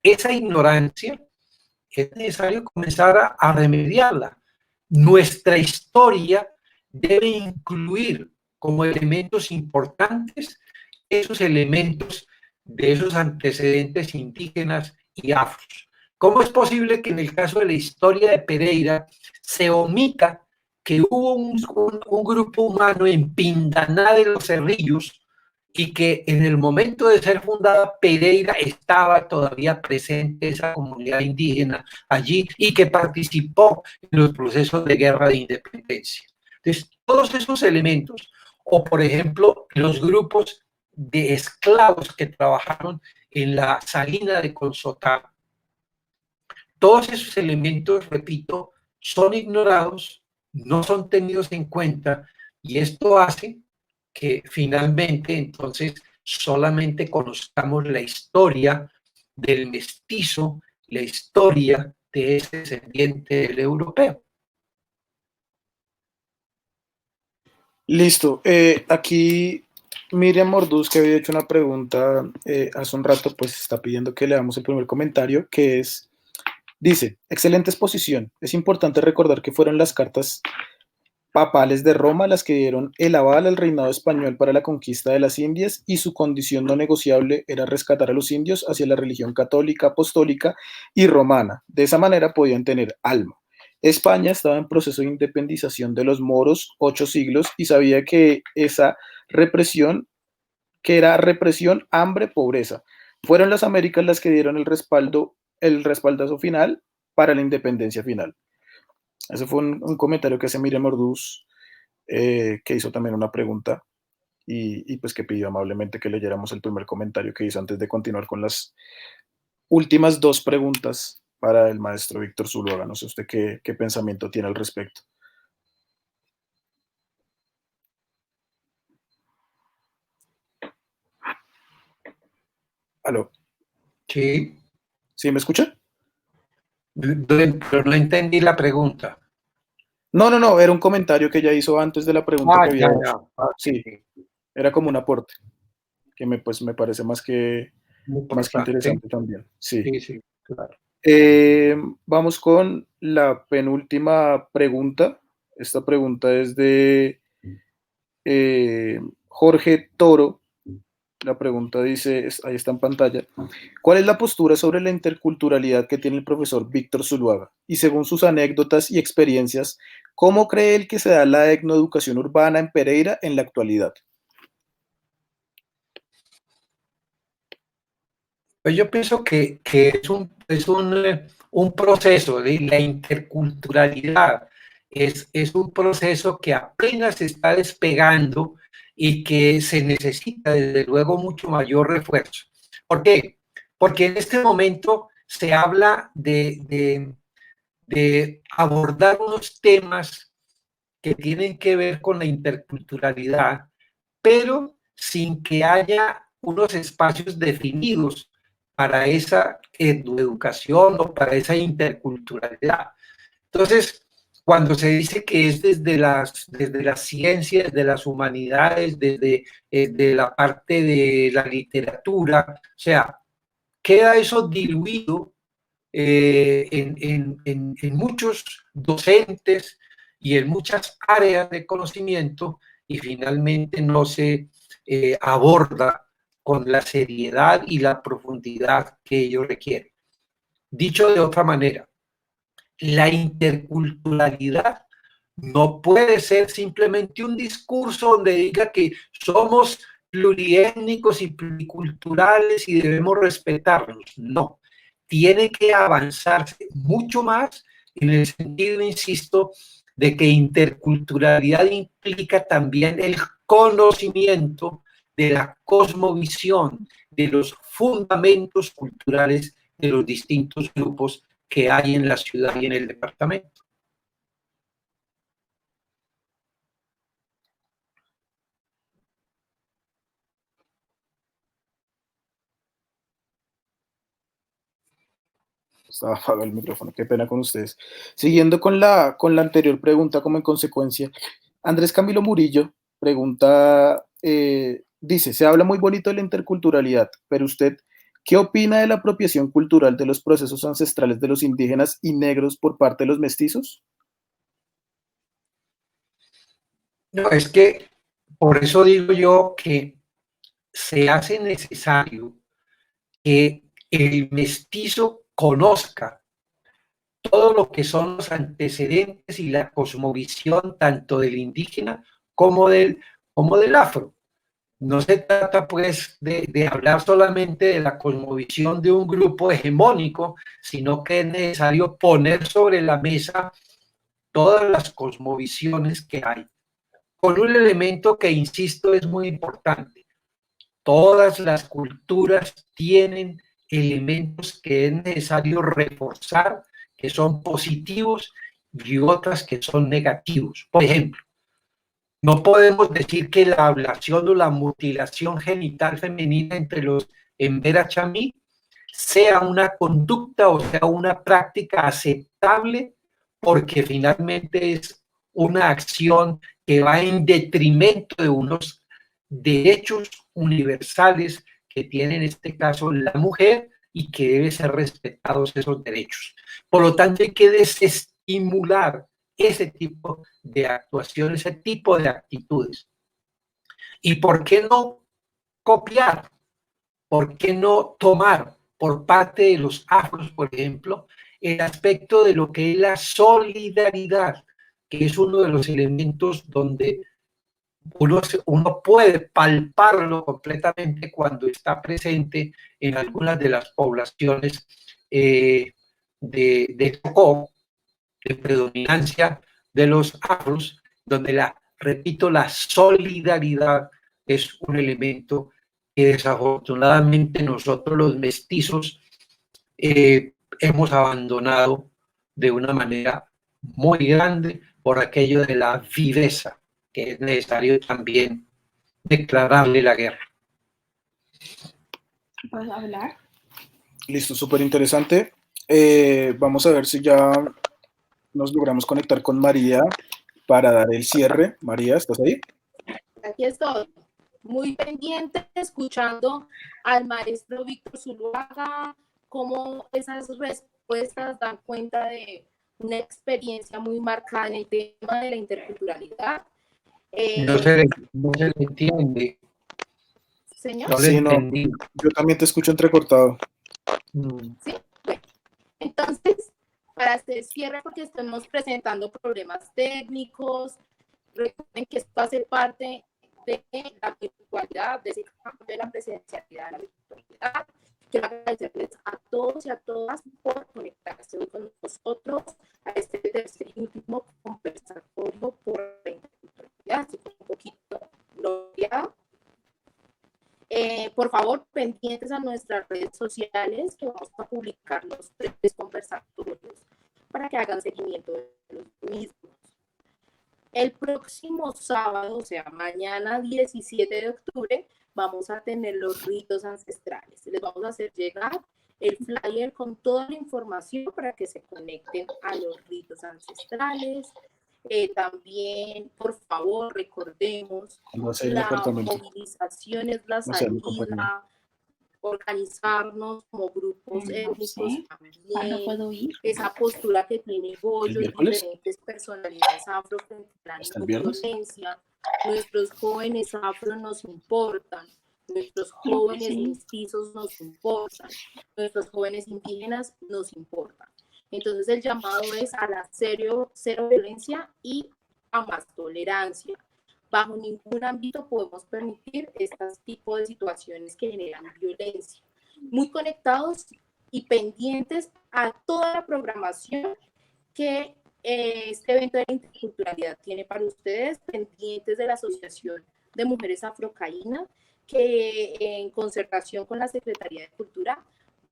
Esa ignorancia es necesario comenzar a remediarla. Nuestra historia debe incluir como elementos importantes esos elementos de esos antecedentes indígenas y afros. ¿Cómo es posible que en el caso de la historia de Pereira se omita que hubo un grupo humano en Pindaná de los Cerrillos y que en el momento de ser fundada Pereira estaba todavía presente esa comunidad indígena allí y que participó en los procesos de guerra de independencia? Entonces, todos esos elementos, o por ejemplo, los grupos de esclavos que trabajaron en la salina de Consotá, todos esos elementos, repito, son ignorados, no son tenidos en cuenta y esto hace que finalmente entonces solamente conozcamos la historia del mestizo, la historia de ese descendiente del europeo. Listo. Aquí Miriam Morduz, que había hecho una pregunta hace un rato, pues está pidiendo que leamos el primer comentario, que es, dice, excelente exposición. Es importante recordar que fueron las cartas papales de Roma las que dieron el aval al reinado español para la conquista de las Indias y su condición no negociable era rescatar a los indios hacia la religión católica, apostólica y romana. De esa manera podían tener alma. España estaba en proceso de independización de los moros 8 siglos y sabía que esa represión, que era represión, hambre, pobreza. Fueron las Américas las que dieron el respaldazo final para la independencia final. Ese fue un comentario que hace Miriam Orduz, que hizo también una pregunta y pues que pidió amablemente que leyéramos el primer comentario que hizo antes de continuar con las últimas 2 preguntas para el maestro Víctor Zuluaga. No sé usted qué pensamiento tiene al respecto. ¿Aló? Sí, ¿Sí me escucha? pero no entendí la pregunta. No, era un comentario que ella hizo antes de la pregunta que había Ya, hecho. ya. Ah, Sí, sí. Era como un aporte, que pues, me parece más que Importante. interesante también. Sí. Sí, sí, claro. Vamos con la penúltima pregunta. Esta pregunta es de Jorge Toro. La pregunta dice, ahí está en pantalla, ¿cuál es la postura sobre la interculturalidad que tiene el profesor Víctor Zuluaga? Y según sus anécdotas y experiencias, ¿cómo cree él que se da la etnoeducación urbana en Pereira en la actualidad? Pues yo pienso que un proceso de la interculturalidad, es un proceso que apenas se está despegando y que se necesita desde luego mucho mayor refuerzo. ¿Por qué? Porque en este momento se habla de abordar unos temas que tienen que ver con la interculturalidad, pero sin que haya unos espacios definidos para esa educación o para esa interculturalidad. Entonces, cuando se dice que es desde las ciencias, de las humanidades, desde la parte de la literatura, o sea, queda eso diluido en muchos docentes y en muchas áreas de conocimiento, y finalmente no se aborda con la seriedad y la profundidad que ello requiere. Dicho de otra manera, la interculturalidad no puede ser simplemente un discurso donde diga que somos pluriétnicos y pluriculturales y debemos respetarnos. No, tiene que avanzarse mucho más en el sentido, insisto, de que interculturalidad implica también el conocimiento de la cosmovisión, de los fundamentos culturales de los distintos grupos que hay en la ciudad y en el departamento. Estaba apagado el micrófono, qué pena con ustedes. Siguiendo con la anterior pregunta, como en consecuencia, Andrés Camilo Murillo pregunta, dice, se habla muy bonito de la interculturalidad, pero usted, ¿qué opina de la apropiación cultural de los procesos ancestrales de los indígenas y negros por parte de los mestizos? No, es que por eso digo yo que se hace necesario que el mestizo conozca todo lo que son los antecedentes y la cosmovisión tanto del indígena como del afro. No se trata pues de hablar solamente de la cosmovisión de un grupo hegemónico, sino que es necesario poner sobre la mesa todas las cosmovisiones que hay, con un elemento que, insisto, es muy importante. Todas las culturas tienen elementos que es necesario reforzar, que son positivos, y otras que son negativos. Por ejemplo, no podemos decir que la ablación o la mutilación genital femenina entre los Embera Chamí sea una conducta o sea una práctica aceptable, porque finalmente es una acción que va en detrimento de unos derechos universales que tiene en este caso la mujer y que deben ser respetados esos derechos. Por lo tanto, hay que desestimular ese tipo de actuaciones, ese tipo de actitudes. ¿Y por qué no copiar? ¿Por qué no tomar por parte de los afros, por ejemplo, el aspecto de lo que es la solidaridad, que es uno de los elementos donde uno puede palparlo completamente cuando está presente en algunas de las poblaciones de Chocó, de predominancia de los afros, donde repito, la solidaridad es un elemento que desafortunadamente nosotros los mestizos hemos abandonado de una manera muy grande por aquello de la viveza, que es necesario también declararle la guerra. ¿Puedo hablar? Listo, súper interesante. Vamos a ver si ya nos logramos conectar con María para dar el cierre. María, ¿estás ahí? Aquí estoy. muy pendiente, escuchando al maestro Víctor Zuluaga, cómo esas respuestas dan cuenta de una experiencia muy marcada en el tema de la interculturalidad. No se le entiende. Señor. No le Sí, no, entendí. yo también te escucho entrecortado. ¿Sí? Bueno, entonces, para hacer cierre, porque estamos presentando problemas técnicos, recuerden que esto hace parte de la virtualidad, de ese campo de la presencialidad de la virtualidad. Quiero agradecerles a todos y a todas por conectarse hoy con nosotros a este tercer y último conversatorio por la interculturalidad. Estoy un poquito bloqueado. Por favor, pendientes a nuestras redes sociales, que vamos a publicar los 3 conversatorios para que hagan seguimiento de los mismos. El próximo sábado, o sea, mañana 17 de octubre, vamos a tener los ritos ancestrales. Les vamos a hacer llegar el flyer con toda la información para que se conecten a los ritos ancestrales. También, por favor, recordemos, la movilización es la salida, organizarnos como grupos étnicos también, puedo ir. esa postura que tiene Goyo y diferentes personalidades afro frente a la violencia. Nuestros jóvenes afro nos importan, nuestros jóvenes mestizos nos importan, nuestros jóvenes indígenas nos importan. Entonces el llamado es a la cero violencia y a más tolerancia. Bajo ningún ámbito podemos permitir estos tipos de situaciones que generan violencia. Muy conectados y pendientes a toda la programación que este evento de la interculturalidad tiene para ustedes, pendientes de la Asociación de Mujeres Afrocaínas, que en concertación con la Secretaría de Cultura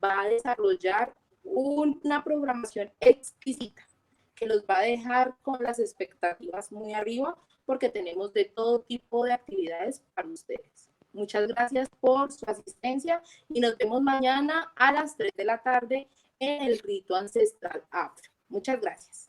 va a desarrollar una programación exquisita que los va a dejar con las expectativas muy arriba, porque tenemos de todo tipo de actividades para ustedes. Muchas gracias por su asistencia y nos vemos mañana a las 3 de la tarde en el Rito Ancestral Afro. Muchas gracias.